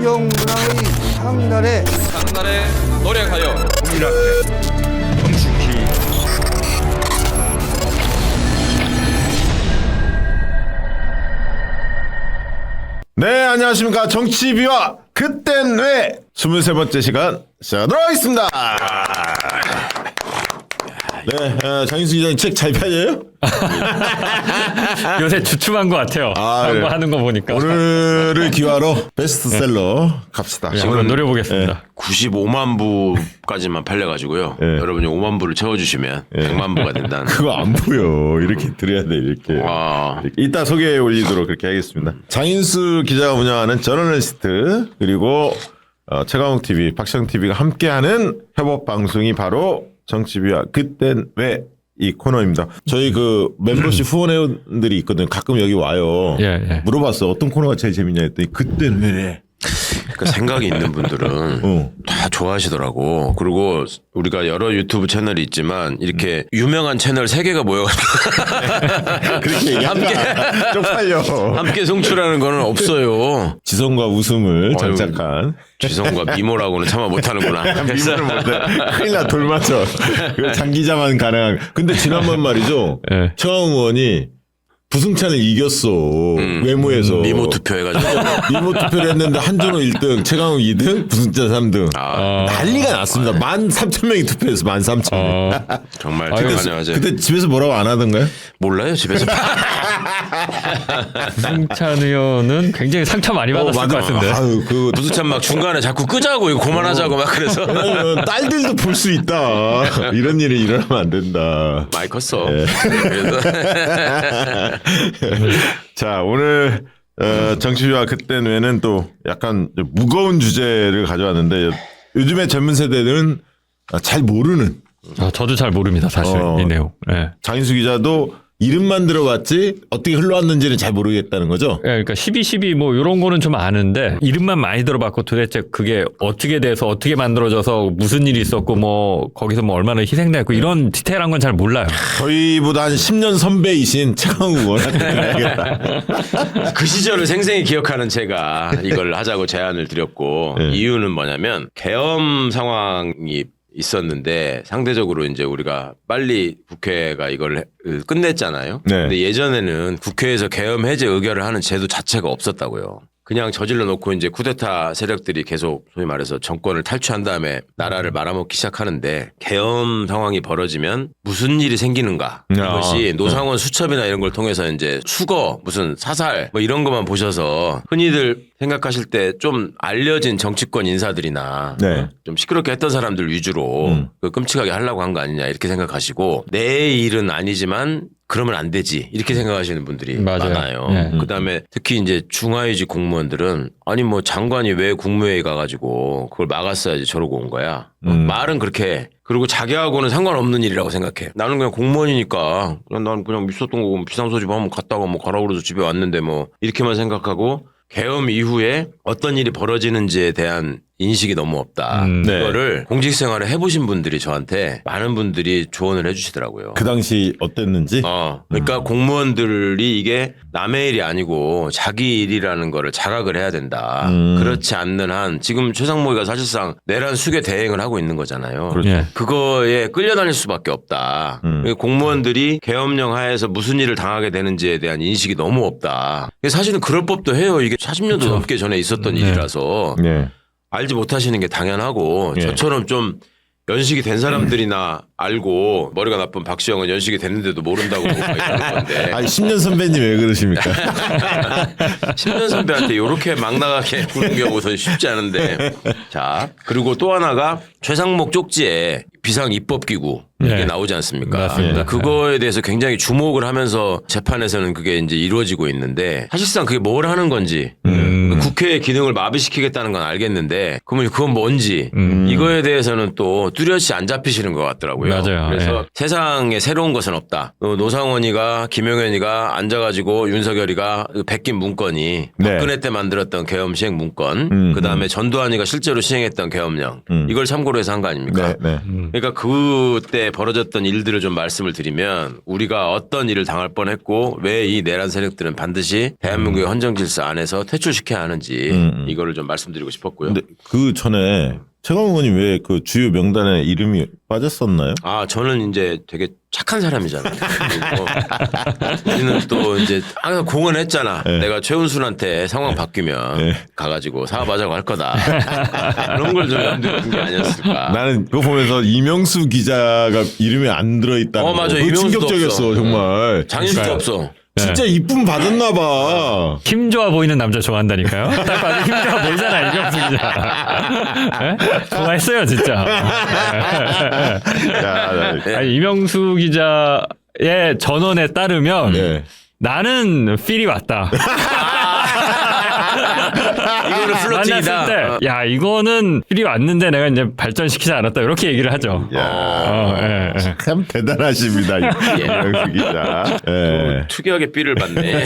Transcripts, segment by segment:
영문화의 상날에 노력하여 국민한테 성숙히 네, 안녕하십니까. 정치비와 그땐 왜 23번째 시간 시작하도록 하겠습니다. 네, 장인수 기자님 책 잘 팔려요? 요새 주춤한 것 같아요. 그래. 하는 거 보니까. 오늘을 기화로 베스트셀러 갑시다. 네, 한번 노려보겠습니다. 95만 부까지만 팔려가지고요. 네. 여러분이 5만 부를 채워주시면 100만 부가 된다는. 그거 안 보여. 이렇게 드려야 돼, 이렇게. 와. 이따 소개해 올리도록 그렇게 하겠습니다. 장인수 기자가 운영하는 저널리스트, 그리고 최강욱 TV, 박시영 TV가 함께하는 협업 방송이 바로 정치비와 그땐 왜 이 코너입니다. 저희 그 멤버십 후원회원들이 있거든요. 가끔 여기 와요. 예. 물어봤어. 어떤 코너가 제일 재밌냐 했더니 그땐 왜? 그 생각이 있는 분들은 다 좋아하시더라고. 그리고 우리가 여러 유튜브 채널이 있지만 이렇게 유명한 채널 3개가 모여가지고 그렇게 얘기하니까 쪽팔려. 함께 송출하는 거는 없어요. 지성과 웃음을 장착한. 지성과 미모라고는 참아 못하는구나. 미모를 못해. 큰일 나, 돌 맞춰. 그 장기자만 가능한. 근데 지난번 말이죠. 예. 최강 의원이 부승찬을 이겼어. 외모에서. 미모 투표해가지고. 미모 투표를 했는데 한준호 1등, 최강욱 2등, 부승찬 3등. 아, 난리가 났습니다. 13,000명이 투표했어. 13,000명. 정말 아유, 대단하죠. 그때 집에서 뭐라고 안 하던가요? 몰라요 집에서. 승찬 의원은 굉장히 상처 많이 받았을 것 같은데. 아유, 그 부두찬 막 중간에 자꾸 끄자고 이거 그만하자고 막 그래서. 왜냐면 딸들도 볼 수 있다. 이런 일이 일어나면 안 된다. 많이 컸어. 그래서 자, 오늘 정치비와 그땐 왜는 또 약간 무거운 주제를 가져왔는데 요즘에 젊은 세대들은 잘 모르는 저도 잘 모릅니다, 사실 이 내용. 예. 장인수 기자도 이름만 들어봤지 어떻게 흘러왔는지는 잘 모르겠다는 거죠. 예, 그러니까 12.12 뭐 이런 거는 좀 아는데 이름만 많이 들어봤고 도대체 그게 어떻게 돼서 어떻게 만들어져서 무슨 일이 있었고 뭐 거기서 뭐 얼마나 희생됐고 이런 디테일한 건 잘 몰라요. 저희보다 한 10년 선배이신 최강욱 의원한테 알겠다. 그 시절을 생생히 기억하는 제가 이걸 하자고 제안을 드렸고 이유는 뭐냐면 계엄 상황이 있었는데 상대적으로 이제 우리가 빨리 국회가 이걸 끝냈잖아요. 네. 근데 예전에는 국회에서 계엄 해제 의결을 하는 제도 자체가 없었다고요. 그냥 저질러 놓고 이제 쿠데타 세력들이 계속 소위 말해서 정권을 탈취한 다음에 나라를 말아먹기 시작하는데 계엄 상황이 벌어지면 무슨 일이 생기는가. 이것이 노상원 수첩이나 이런 걸 통해서 이제 수거, 무슨 사살 뭐 이런 것만 보셔서 흔히들 생각하실 때 좀 알려진 정치권 인사들이나 네. 좀 시끄럽게 했던 사람들 위주로 그 끔찍하게 하려고 한 거 아니냐 이렇게 생각하시고 내 일은 아니지만 그러면 안 되지 이렇게 생각하시는 분들이 맞아요. 많아요. 네. 그다음에 특히 이제 중하위직 공무원들은 아니 뭐 장관이 왜 국무회의 가가지고 그걸 막았어야지 저러고 온 거야. 말은 그렇게 해. 그리고 자기하고는 상관없는 일이라고 생각해. 나는 그냥 공무원이니까 난 그냥 있었던 거고 비상소집 한번 갔다가 뭐 가라 그래서 집에 왔는데 뭐 이렇게만 생각하고 계엄 이후에 어떤 일이 벌어지는지에 대한 인식이 너무 없다. 네. 그거를 공직생활을 해보신 분들이 저한테 많은 분들이 조언을 해주시더라고요. 그 당시 어땠는지. 그러니까 공무원들이 이게 남의 일이 아니고 자기 일이라는 거를 자각을 해야 된다. 그렇지 않는 한 지금 최상목이가 사실상 내란 수괴 대행을 하고 있는 거잖아요. 그렇죠. 예. 그거에 끌려다닐 수밖에 없다. 공무원들이 계엄령 하에서 무슨 일을 당하게 되는지에 대한 인식이 너무 없다. 사실은 그럴 법도 해요. 이게 40년도 넘게 전에 있었던 일이라서 네. 알지 못하시는 게 당연하고 예. 저처럼 좀 연식이 된 사람들이나 알고 머리가 나쁜 박시영은 연식이 됐는데도 모른다고 막 이러는 건데 아니 10년 선배님 왜 그러십니까? 10년 선배한테 이렇게 막 나가게 구는 경우는 쉽지 않은데 자 그리고 또 하나가 최상목 쪽지에 비상 입법기구 이게 네. 나오지 않습니까? 맞습니다. 그거에 대해서 굉장히 주목을 하면서 재판에서는 그게 이제 이루어지고 있는데 사실상 그게 뭘 하는 건지 국회의 기능을 마비시키겠다는 건 알겠는데 그러면 그건 뭔지 이거에 대해서는 또 뚜렷이 안 잡히시는 것 같더라고요. 맞아요. 그래서 예. 세상에 새로운 것은 없다. 노상원이가 김용현이가 앉아가지고 윤석열이가 베낀 문건이 네. 박근혜 때 만들었던 계엄 시행 문건 그다음에 전두환이가 실제로 시행했던 계엄령 이걸 참고로 해서 한 거 아닙니까? 네. 그러니까 그때 벌어졌던 일들을 좀 말씀을 드리면 우리가 어떤 일을 당할 뻔했고 왜 이 내란 세력들은 반드시 대한민국의 헌정 질서 안에서 퇴출시켜야 하는지 이거를 좀 말씀드리고 싶었고요. 근데 그 전에 최강욱 의원님 왜 그 주요 명단에 이름이 빠졌었나요? 아, 저는 이제 되게 착한 사람이잖아요. 우리는 또 이제 항상 공언했잖아. 네. 내가 최은순한테 상황 바뀌면 네. 가가지고 사업하자고 할 거다. 그런 걸 좀 염두에 둔 게 아니었을까. 나는 그거 보면서 이명수 기자가 이름이 안 들어있다는 맞아. 거. 그거 이명수도 충격적이었어 없어. 정말. 장인수도 없어. 진짜 이쁨 받았나 봐. 힘 좋아 보이는 남자 좋아한다니까요. 딱 봐도 힘 좋아 보이잖아 이명수 기자. 네? 좋아했어요 진짜. 야, 아니, 이명수 기자의 전언에 따르면 네. 나는 필이 왔다. 이거는 플러팅이다. 만났을 때, 야 이거는 필이 왔는데 내가 이제 발전시키지 않았다 이렇게 얘기를 하죠. 야, 참 대단하십니다 이명수 기자. 예. 특이하게 삐를 받네.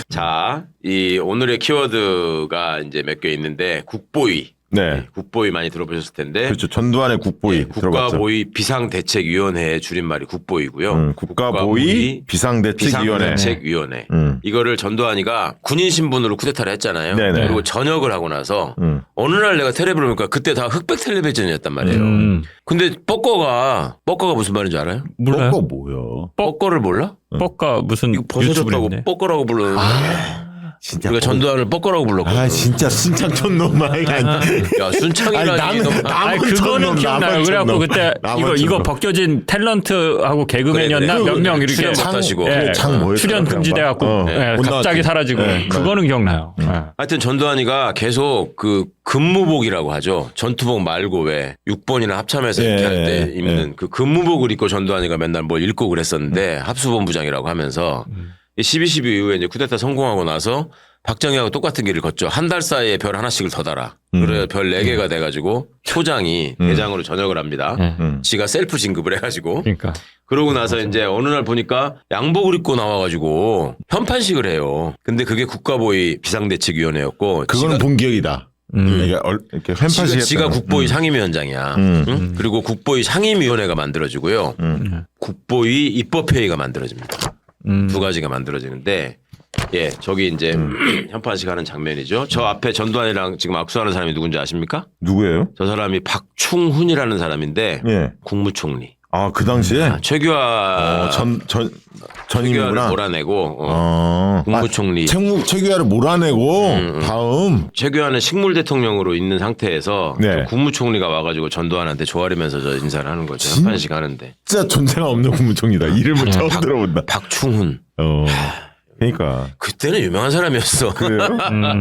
자, 이 오늘의 키워드가 이제 몇 개 있는데 국보위. 네. 국보위 많이 들어보셨을 텐데. 그렇죠. 전두환의 국보위 들어봤죠. 국가보위 비상대책위원회의 줄임말이 국보위고요. 국가보위 비상대책위원회. 비상대책위원회. 음. 이거를 전두환이가 군인 신분으로 쿠데타를 했잖아요. 네네. 그리고 전역을 하고 나서 어느 날 내가 텔레비를 보니까 그때 다 흑백 텔레비전이었단 말이에요. 근데 뻐꺼가 무슨 말인지 알아요? 몰라요? 그거 뭐요? 뻐꺼를 몰라? 뻐까 무슨 이거 벗어졌다고 유튜브인데? 뻐꺼라고 부르는데 진짜 우리가 전두환을 뻐꺼라고 불렀거든. 아 진짜 순창촌 놈 아이가. 야, 순창이라니. 아니 그거는 기억나요. 그래갖고 그때 이거 벗겨진 탤런트하고 개그맨이었나 그래. 몇 명 이렇게 출연 못 하시고. 장 뭐였어? 출연 금지돼갖고 못 갑자기 나왔지. 사라지고 그거는 기억나요. 하여튼 전두환이가 계속 그 근무복이라고 하죠. 전투복 말고 왜 6번이나 합참에서 이렇게 할 때 입는 그 근무복을 입고 전두환이가 맨날 뭘 읽고 그랬었는데 합수본부장이라고 하면서 12.12 이후에 이제 쿠데타 성공하고 나서 박정희하고 똑같은 길을 걷죠. 한 달 사이에 별 하나씩을 더 달아. 그래 별 4개가 돼가지고 소장이 대장으로 전역을 합니다. 지가 셀프 진급을 해가지고. 그러니까 그러고 나서 이제 어느 날 보니까 양복을 입고 나와가지고 편판식을 해요. 근데 그게 국가보위 비상대책위원회였고. 그거는 본 기억이다. 이렇게 팬파시 지가 국보위 상임위원장이야. 응? 그리고 국보위 상임위원회가 만들어지고요. 국보위 입법회의가 만들어집니다. 두 가지가 만들어지는데, 예, 저기 이제 현판식 하는 장면이죠. 저 앞에 전두환이랑 지금 악수하는 사람이 누군지 아십니까? 누구예요? 저 사람이 박충훈이라는 사람인데, 예. 국무총리. 아 그 당시에 최규하 전임이구나. 최규하를 몰아내고 국무총리. 최규하를 몰아내고 다음 최규하는 식물 대통령으로 있는 상태에서 네. 국무총리가 와가지고 전두환한테 조아리면서 저 인사를 하는 거죠. 현판식 하는데. 진짜 존재가 없는 국무총리다. 이름을 처음 들어본다. 박충훈. 그러니까 그때는 유명한 사람이었어. 그래요?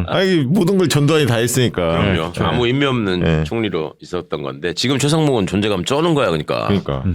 아니 모든 걸 전두환이 다 했으니까. 그럼요. 아무 의미 없는 네. 총리로 있었던 건데 지금 최상목은 존재감 쩌는 거야. 그러니까.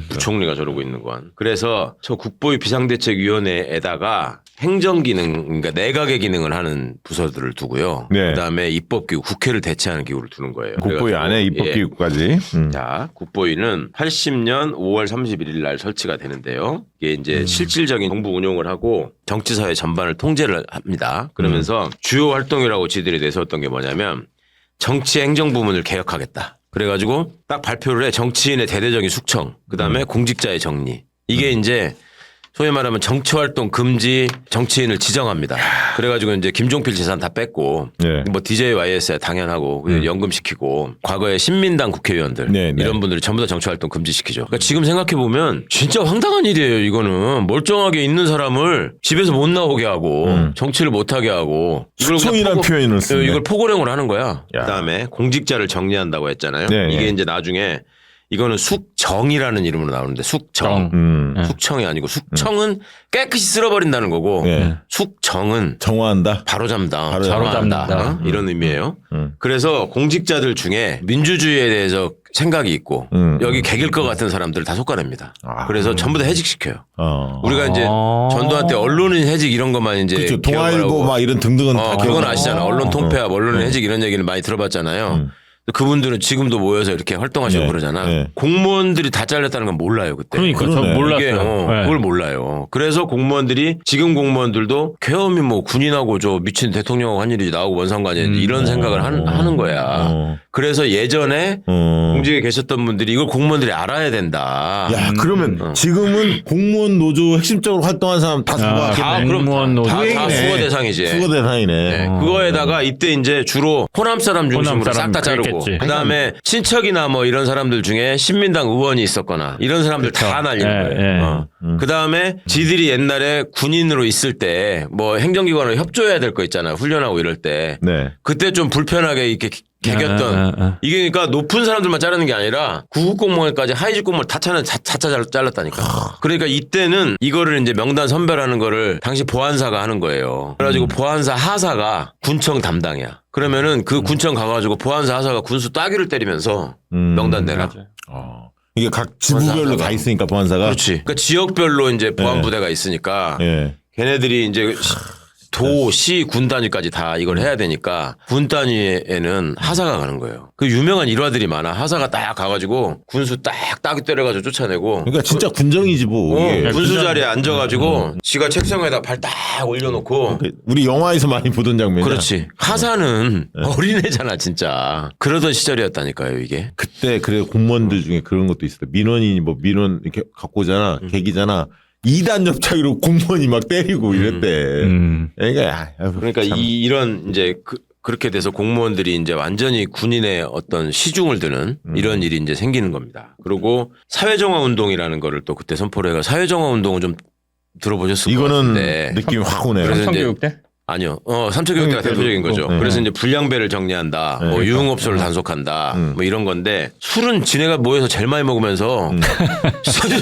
부총리가 저러고 있는 건. 그래서 저 국보위 비상대책위원회에다가 행정기능, 그러니까 내각의 기능을 하는 부서들을 두고요. 네. 그다음에 입법기구, 국회를 대체하는 기구를 두는 거예요. 국보위 그래가지고, 안에 입법기구까지. 자, 국보위는 80년 5월 31일 날 설치가 되는데요. 이게 이제 실질적인 정부 운용을 하고 정치사회 전반을 통제를 합니다. 그러면서 주요 활동이라고 지들이 내세웠던 게 뭐냐면 정치 행정 부문을 개혁하겠다. 그래가지고 딱 발표를 해. 정치인의 대대적인 숙청, 그다음에 공직자의 정리. 이게 이제 소위 말하면 정치활동 금지 정치인을 지정합니다. 그래가지고 이제 김종필 재산 다 뺐고 네. 뭐 DJ YS야 당연하고 연금시키고 과거에 신민당 국회의원들 네, 네. 이런 분들이 전부 다 정치활동 금지시키죠. 그러니까 지금 생각해 보면 진짜 황당한 일이에요. 이거는 멀쩡하게 있는 사람을 집에서 못 나오게 하고 정치를 못하게 하고 이걸 그냥 숙청이라는 표현을 쓰네. 이걸 포고령을 하는 거야. 야. 그다음에 공직자를 정리한다고 했잖아요. 네, 이게 네. 이제 나중에 이거는 숙정이라는 이름으로 나오는데 숙정. 숙청이 아니고 숙청은 깨끗이 쓸어버린다는 거고 네. 숙정은 정화한다. 바로잡는다. 바로잡는다. 이런 의미예요. 그래서 공직자들 중에 민주주의에 대해서 생각이 있고 여기 개길 것 같은 사람들을 다 속아냅니다. 그래서 전부 다 해직시켜요. 우리가 이제 전두환 때 언론인 해직 이런 것만 이제 그렇죠. 기억을 동아일보 하고 막 이런 등등은 다 그건 기억나고. 아시잖아. 언론 통폐합, 언론인 해직 이런 얘기를 많이 들어봤잖아요. 그분들은 지금도 모여서 이렇게 활동하시고 네, 그러잖아. 네. 공무원들이 다 잘렸다는 건 몰라요 그때. 그러니까 저 그러네. 몰랐어요. 이게, 네. 그걸 몰라요. 그래서 공무원들이 지금 공무원들도 계엄이 뭐 군인하고 저 미친 대통령하고 한 일이 나오고 뭔 상관이야 이런 생각을 하는 거야. 그래서 예전에 공직에 계셨던 분들이 이걸 공무원들이 알아야 된다. 야, 그러면 지금은 공무원 노조 핵심적으로 활동한 사람 다 다 그럼 공무원 노조. 다 수거 대상이지. 수거 대상이네. 네, 그거에다가 이때 이제 주로 호남 사람 중심으로 호남 싹 사람 다 자르고 그랬겠지. 그다음에 친척이나 뭐 이런 사람들 중에 신민당 의원이 있었거나 이런 사람들 다 날리는 거예요. 그다음에 지들이 옛날에 군인으로 있을 때 뭐 행정기관으로 협조해야 될 거 있잖아요. 훈련하고 이럴 때. 네. 그때 좀 불편하게 이렇게 개겼던 이게 그러니까 높은 사람들만 자르는 게 아니라 구급 공무원까지 하위직 공무원 다 차차 잘랐다니까. 그러니까 이때는 이거를 이제 명단 선별하는 거를 당시 보안사가 하는 거예요. 그래가지고 보안사 하사가 군청 담당이야. 그러면은 그 군청 가가지고 보안사 하사가 군수 따귀를 때리면서 명단 내라. 이게 각 지부별로 다 있으니까 보안사가. 그렇지. 그러니까 지역별로 이제 보안 부대가 있으니까 예. 걔네들이 이제 도, 시, 군 단위까지 다 이걸 해야 되니까 군 단위에는 하사가 가는 거예요. 그 유명한 일화들이 많아. 하사가 딱 가가지고 군수 딱 따귀 때려가지고 쫓아내고. 그러니까 진짜 군정이지 뭐. 이게. 군수 자리에 앉아가지고 지가 책상에다 발 딱 올려놓고. 우리 영화에서 많이 보던 장면이야. 그렇지. 하사는 어린애잖아 진짜. 그러던 시절이었다니까요 이게. 그때 그래 공무원들 중에 그런 것도 있었다. 민원인이 뭐 민원 이렇게 갖고 오잖아. 계기잖아. 2단 옆차기로 공무원이 막 때리고 이랬대. 그러니까 이런 이제 그렇게 돼서 공무원들이 이제 완전히 군인의 어떤 시중을 드는 이런 일이 이제 생기는 겁니다. 그리고 사회정화 운동이라는 거를 또 그때 선포를 해가 사회정화 운동은 좀 들어보셨을 것 이거는 같은데. 느낌이 확 오네요. 그래서 이제 삼성교육 때? 아니요. 삼척교육대가 대표적인 거죠. 네. 그래서 이제 불량배를 정리한다. 뭐 유흥업소를 단속한다. 뭐 이런 건데 술은 지네가 모여서 제일 많이 먹으면서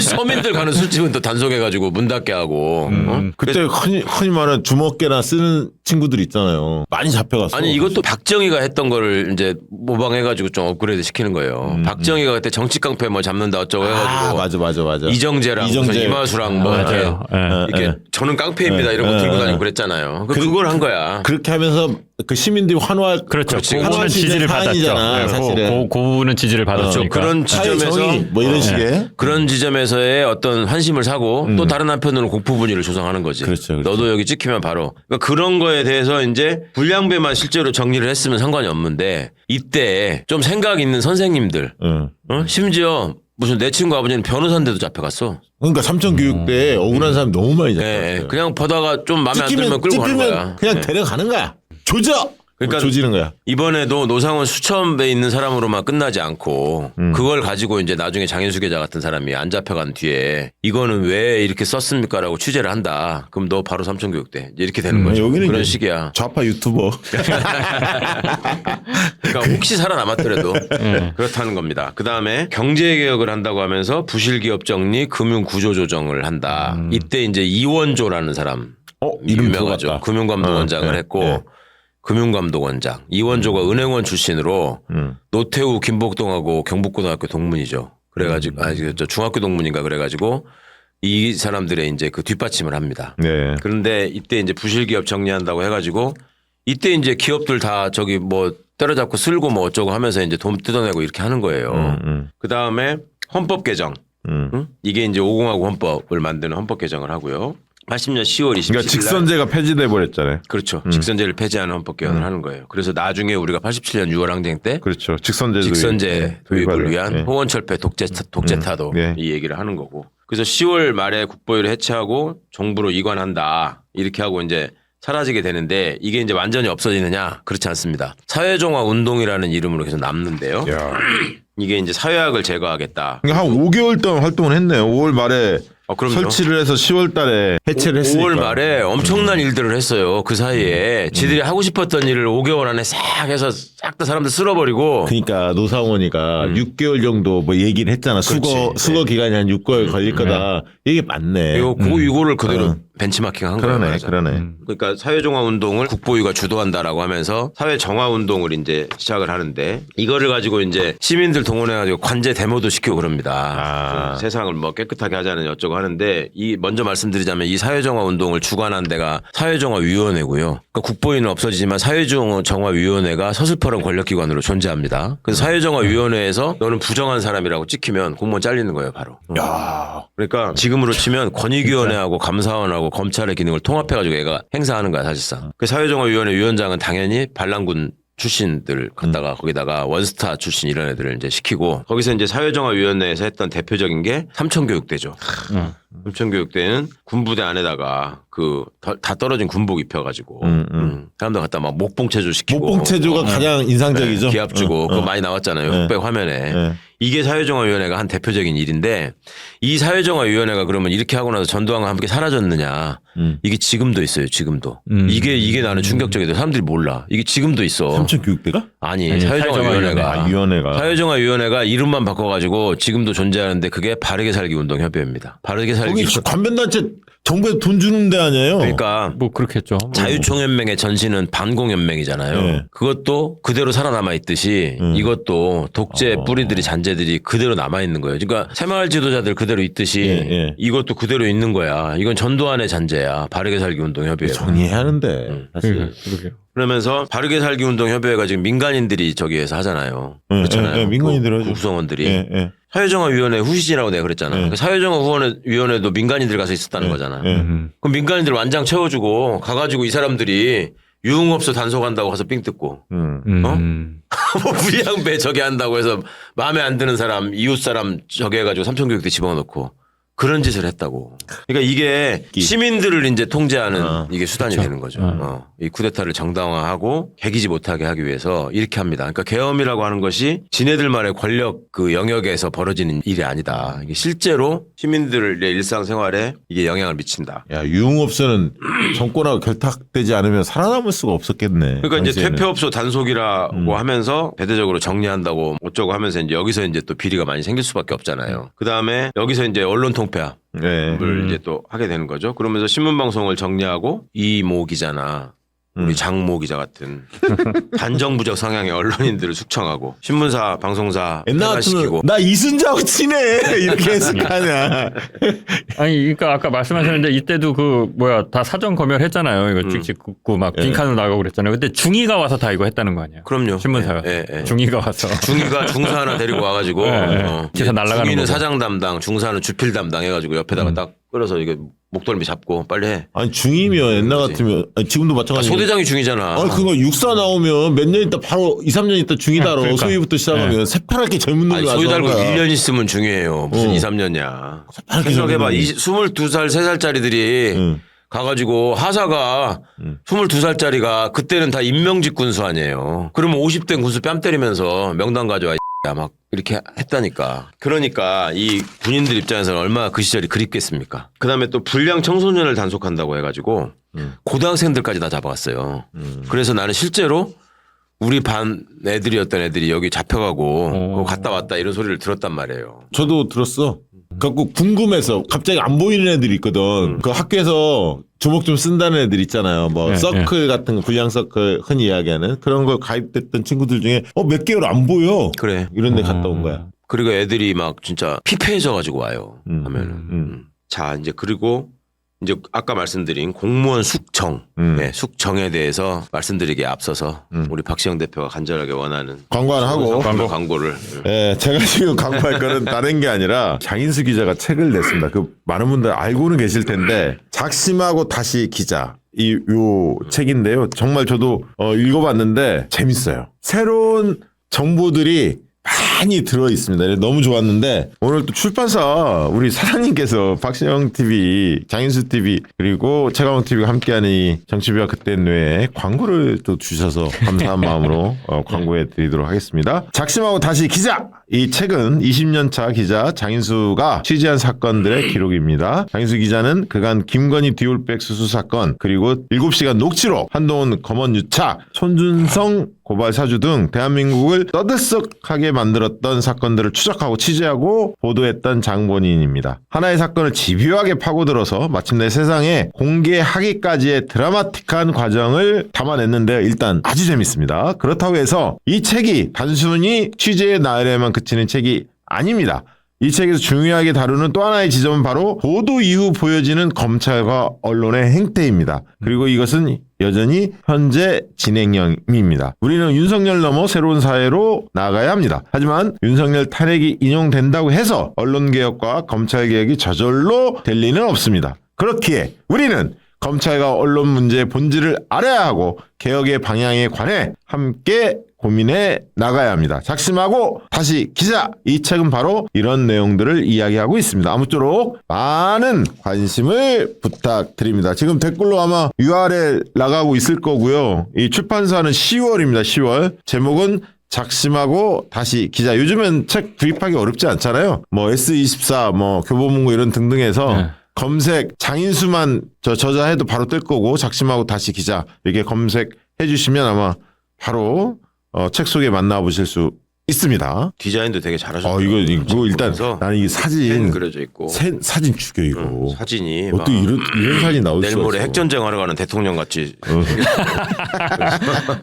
서민들 가는 술집은 또 단속해가지고 문 닫게 하고. 그때 흔히 말하는 주먹개나 쓰는 친구들 있잖아요. 많이 잡혀갔어. 아니 이것도 박정희가 했던 거를 이제 모방해가지고 좀 업그레이드 시키는 거예요. 박정희가 그때 정치 깡패 뭐 잡는다 어쩌고 해가지고. 맞아. 이정재랑 무슨 이마수랑 뭐 맞아요. 이렇게 저는 깡패입니다 이런 거 들고 다니고 그랬잖아요. 그걸 한 거야. 그렇게 하면서 그 시민들이 환호할 그렇죠. 그렇지. 그거는 지지를 받았죠. 사안이잖아, 사실은. 그 부분은 지지를 받았죠. 그런 지점에서 사회정의 뭐 이런 식의 그런 지점에서의 어떤 환심을 사고 또 다른 한편으로는 공포 분위를 조성하는 거지. 그렇죠. 너도 여기 찍히면 바로. 그러니까 그런 거에 대해서 이제 불량배만 실제로 정리를 했으면 상관이 없는데 이때 좀 생각 있는 선생님들, 심지어 무슨 내 친구 아버지는 변호사인데도 잡혀갔어. 그러니까 삼천교육대에 억울한 사람이 너무 많이 잡혀갔어요. 그냥 보다가 좀 마음에 안 들면 끌고 가는 거야. 그냥 데려가는 거야. 조져. 그러니까 조지는 거야. 이번에도 노상원 수천 배 있는 사람으로만 끝나지 않고 그걸 가지고 이제 나중에 장인수 계자 같은 사람이 안 잡혀간 뒤에 이거는 왜 이렇게 썼습니까라고 취재를 한다. 그럼 너 바로 삼천교육대 이렇게 되는 거죠. 여기는 그런 이제 식이야. 좌파 유튜버. 그러니까 혹시 살아남았더라도 그렇다는 겁니다. 그 다음에 경제개혁을 한다고 하면서 부실기업 정리, 금융구조 조정을 한다. 이때 이제 이원조라는 사람 이름 유명하죠. 들어봤다. 금융감독원장을 했고 금융감독원장 이원조가 은행원 출신으로 노태우 김복동하고 경북고등학교 동문이죠. 그래가지고 저 중학교 동문인가 그래가지고 이 사람들의 이제 그 뒷받침을 합니다. 네. 그런데 이때 이제 부실기업 정리한다고 해가지고 이때 이제 기업들 다 저기 뭐 때려잡고 쓸고 뭐 어쩌고 하면서 이제 돈 뜯어내고 이렇게 하는 거예요. 그 다음에 헌법 개정. 이게 이제 5공화국 헌법을 만드는 헌법 개정을 하고요. 80년 10월 27일 그러니까 직선제가 폐지돼 버렸잖아요. 그렇죠. 직선제를 폐지하는 헌법 개헌을 하는 거예요. 그래서 나중에 우리가 87년 6월 항쟁 때 그렇죠. 직선제 도입을 위한 호원철폐 독재타도 네. 이 얘기를 하는 거고. 그래서 10월 말에 국보위를 해체하고 정부로 이관한다. 이렇게 하고 이제 사라지게 되는데 이게 이제 완전히 없어지느냐? 그렇지 않습니다. 사회정화 운동이라는 이름으로 계속 남는데요. 이게 이제 사회학을 제거하겠다. 그러니까 한 5개월 동안 활동을 했네요. 5월 말에 그럼요. 설치를 해서 10월 달에 해체를 했으니까. 5월 말에 엄청난 일들을 했어요. 그 사이에 지들이 하고 싶었던 일을 5개월 안에 싹 해서 싹 다 사람들 쓸어버리고. 그러니까 노상원이가 6개월 정도 뭐 얘기를 했잖아. 수거 기간이 한 6개월 걸릴 거다. 이게 맞네. 이거를 그대로 벤치마킹 한 거예요. 그러네. 그러니까 사회정화 운동을 국보위가 주도한다라고 하면서 사회정화 운동을 이제 시작을 하는데 이거를 가지고 이제 시민들 동원해가지고 관제 데모도 시키고 그럽니다. 세상을 뭐 깨끗하게 하자는 어쩌고 하는데 이 먼저 말씀드리자면 이 사회정화 운동을 주관한 데가 사회정화위원회고요. 그러니까 국보위는 없어지지만 사회정화위원회가 서슬퍼런 권력기관으로 존재합니다. 그래서 사회정화위원회에서 너는 부정한 사람이라고 찍히면 공무원 잘리는 거예요, 바로. 그러니까 지금으로 치면 권익위원회하고 감사원하고 검찰의 기능을 통합해가지고 얘가 행사하는 거야, 사실상. 그 사회정화위원회 위원장은 당연히 반란군 출신들 갖다가 거기다가 원스타 출신 이런 애들을 이제 시키고 거기서 이제 사회정화위원회에서 했던 대표적인 게 삼천교육대죠. 삼천교육대는 군부대 안에다가 그 다 떨어진 군복 입혀가지고 사람들 갖다 막 목봉체조 시키고 목봉체조가 가장 인상적이죠. 네, 기합 주고 그거 많이 나왔잖아요. 흑백 화면에. 네. 이게 사회정화위원회가 한 대표적인 일인데 이 사회정화위원회가 그러면 이렇게 하고 나서 전두환과 함께 사라졌느냐. 이게 지금도 있어요. 지금도. 이게 나는 충격적이다. 사람들이 몰라. 이게 지금도 있어. 삼천교육대가? 아니 사회정화위원회가. 위원회가. 사회정화위원회가 이름만 바꿔가지고 지금도 존재하는데 그게 바르게 살기 운동협의회입니다. 바르게 살기. 거기 관변단체 정부에서 돈 주는 데 아니에요. 그러니까 뭐 그렇겠죠. 자유총연맹의 전신은 반공연맹이잖아요. 네. 그것도 그대로 살아남아 있듯이 이것도 독재 뿌리들이 잔재들이 그대로 남아 있는 거예요. 그러니까 새마을 지도자들 그대로 있듯이 예. 이것도 그대로 있는 거야. 이건 전두환의 잔재야. 바르게 살기 운동협의회. 정리해야 하는데. 사실. 그러게요. 그러면서 바르게 살기 운동협의회가 지금 민간인들이 저기에서 하잖아요. 그렇잖아요. 민간인들 하죠. 구성원들이. 예. 사회정화위원회 후시지라고 내가 그랬잖아. 사회정화위원회도 민간인들 가서 있었다는 거잖아. 그럼 민간인들 완장 채워주고 가가지고 이 사람들이 유흥업소 단속한다고 가서 삥 뜯고 뭐 불량배 저기 한다고 해서 마음에 안 드는 사람 이웃 사람 저기 해가지고 삼천교육대 집어넣고 그런 짓을 했다고. 그러니까 이게 시민들을 이제 통제하는 이게 수단이 되는 거죠. 이 쿠데타를 정당화하고 개기지 못하게 하기 위해서 이렇게 합니다. 그러니까 계엄이라고 하는 것이 지네들만의 권력 그 영역에서 벌어지는 일이 아니다. 이게 실제로 시민들의 일상생활에 이게 영향을 미친다. 야, 유흥업소는 정권하고 결탁되지 않으면 살아남을 수가 없었겠네. 그러니까 이제 당시에는. 퇴폐업소 단속이라고 하면서 대대적으로 정리한다고 어쩌고 하면서 이제 여기서 이제 또 비리가 많이 생길 수밖에 없잖아요. 그 다음에 여기서 이제 언론 통폐합을 네. 이제 또 하게 되는 거죠. 그러면서 신문방송을 정리하고 이모 기자나 우리 장모 기자 같은 반정부적 성향의 언론인들을 숙청하고 신문사, 방송사 옛날 같으면 폐가시키고 나 이순자하고 친해 이렇게 했을 거 아니야. 아니, 그러니까 아까 말씀하셨는데 이때도 다 사전 검열했잖아요. 이거 찍찍 굽고 막 빈칸으로 나가고 그랬잖아요. 그때 중위가 와서 다 이거 했다는 거 아니에요? 그럼요. 신문사가. 예. 중위가 와서. 중위가 중사 하나 데리고 와가지고 기사 날아가는 중위는 거고. 사장 담당, 중사는 주필 담당 해가지고 옆에다가 딱 끌어서 이게 목덜미 잡고 빨리 해. 아니 중이면 옛날 같으면 아니, 지금도 마찬가지. 소대장이 중이잖아. 아니 그거 육사 나오면 몇 년 있다 바로 2, 3년 있다 중이다로 그러니까. 소위부터 시작하면 새파랗게 젊은 놈이 아니, 소위 달고 나서 1년 있으면 중요해요. 무슨 2, 3년이야. 생각해봐. 22살, 3살짜리들이 가가지고 하사가 22살짜리가 그때는 다 임명직 군수 아니에요. 그러면 50대 군수 뺨 때리면서 명단 가져와 야, 막 이렇게 했다니까. 그러니까 이 군인들 입장에서는 얼마나 그 시절이 그립겠습니까. 그다음에 또 불량 청소년을 단속한다고 해가지고 고등학생들까지 다 잡아갔어요. 그래서 나는 실제로 우리 반 애들이었던 애들이 여기 잡혀가고 그거 갔다 왔다 이런 소리를 들었단 말이에요. 저도 들었어. 갖고 궁금해서 갑자기 안 보이는 애들이 있거든. 그 학교에서 주먹 좀 쓴다는 애들 있잖아요. 뭐 서클 같은 거, 불량 서클 흔히 이야기하는 그런 거 가입됐던 친구들 중에 몇 개월 안 보여. 그래. 이런 데 갔다 온 거야. 그리고 애들이 막 진짜 피폐해져 가지고 와요. 하면은. 자, 이제 그리고 이제 아까 말씀드린 공무원 숙청, 네, 숙청에 대해서 말씀드리기에 앞서서 우리 박시영 대표가 간절하게 원하는 광고 하나 하고. 광고를. 예, 제가 지금 광고할 거는 다른 게 아니라 장인수 기자가 책을 냈습니다. 그 많은 분들 알고는 계실 텐데 작심하고 다시 기자. 요 책인데요. 정말 저도 읽어봤는데 재밌어요. 새로운 정보들이 많이 들어 있습니다. 너무 좋았는데 오늘 또 출판사 우리 사장님께서 박시영 TV, 장인수 TV 그리고 최강욱 TV가 함께하는 이 정치비와 그땐 뇌에 광고를 또 주셔서 감사한 마음으로 광고해 드리도록 하겠습니다. 작심하고 다시 기자! 이 책은 20년 차 기자 장인수가 취재한 사건들의 기록입니다. 장인수 기자는 그간 김건희 디올백 수수 사건 그리고 7시간 녹취록, 한동훈 검언 유착, 손준성 고발 사주 등 대한민국을 떠들썩하게 만들었던 사건들을 추적하고 취재하고 보도했던 장본인입니다. 하나의 사건을 집요하게 파고들어서 마침내 세상에 공개하기까지의 드라마틱한 과정을 담아냈는데 일단 아주 재밌습니다. 그렇다고 해서 이 책이 단순히 취재의 나열에만 그치는 책이 아닙니다. 이 책에서 중요하게 다루는 또 하나의 지점은 바로 보도 이후 보여지는 검찰과 언론의 행태입니다. 그리고 이것은 여전히 현재 진행형입니다. 우리는 윤석열 넘어 새로운 사회로 나아가야 합니다. 하지만 윤석열 탄핵이 인용된다고 해서 언론개혁과 검찰개혁이 저절로 될 리는 없습니다. 그렇기에 우리는 검찰과 언론 문제의 본질을 알아야 하고 개혁의 방향에 관해 함께 고민해 나가야 합니다. 작심하고 다시 기자. 이 책은 바로 이런 내용들을 이야기하고 있습니다. 아무쪼록 많은 관심을 부탁드립니다. 지금 댓글로 아마 URL 나가고 있을 거고요. 이 출판사는 10월입니다. 10월. 제목은 작심하고 다시 기자. 요즘엔 책 구입하기 어렵지 않잖아요. 뭐 S24, 뭐 교보문고 이런 등등해서 네. 검색 장인수만 저자해도 바로 뜰 거고 작심하고 다시 기자 이렇게 검색해 주시면 아마 바로 책 속에 만나보실 수 있습니다. 디자인도 되게 잘하셨어요. 이거 일단 나는 이 사진 펜 그려져 있고 사진 죽여 이거. 사진이 어떻게 이런 사진 나올 내일 수가 모레 있어. 핵전쟁 하러 가는 대통령 같이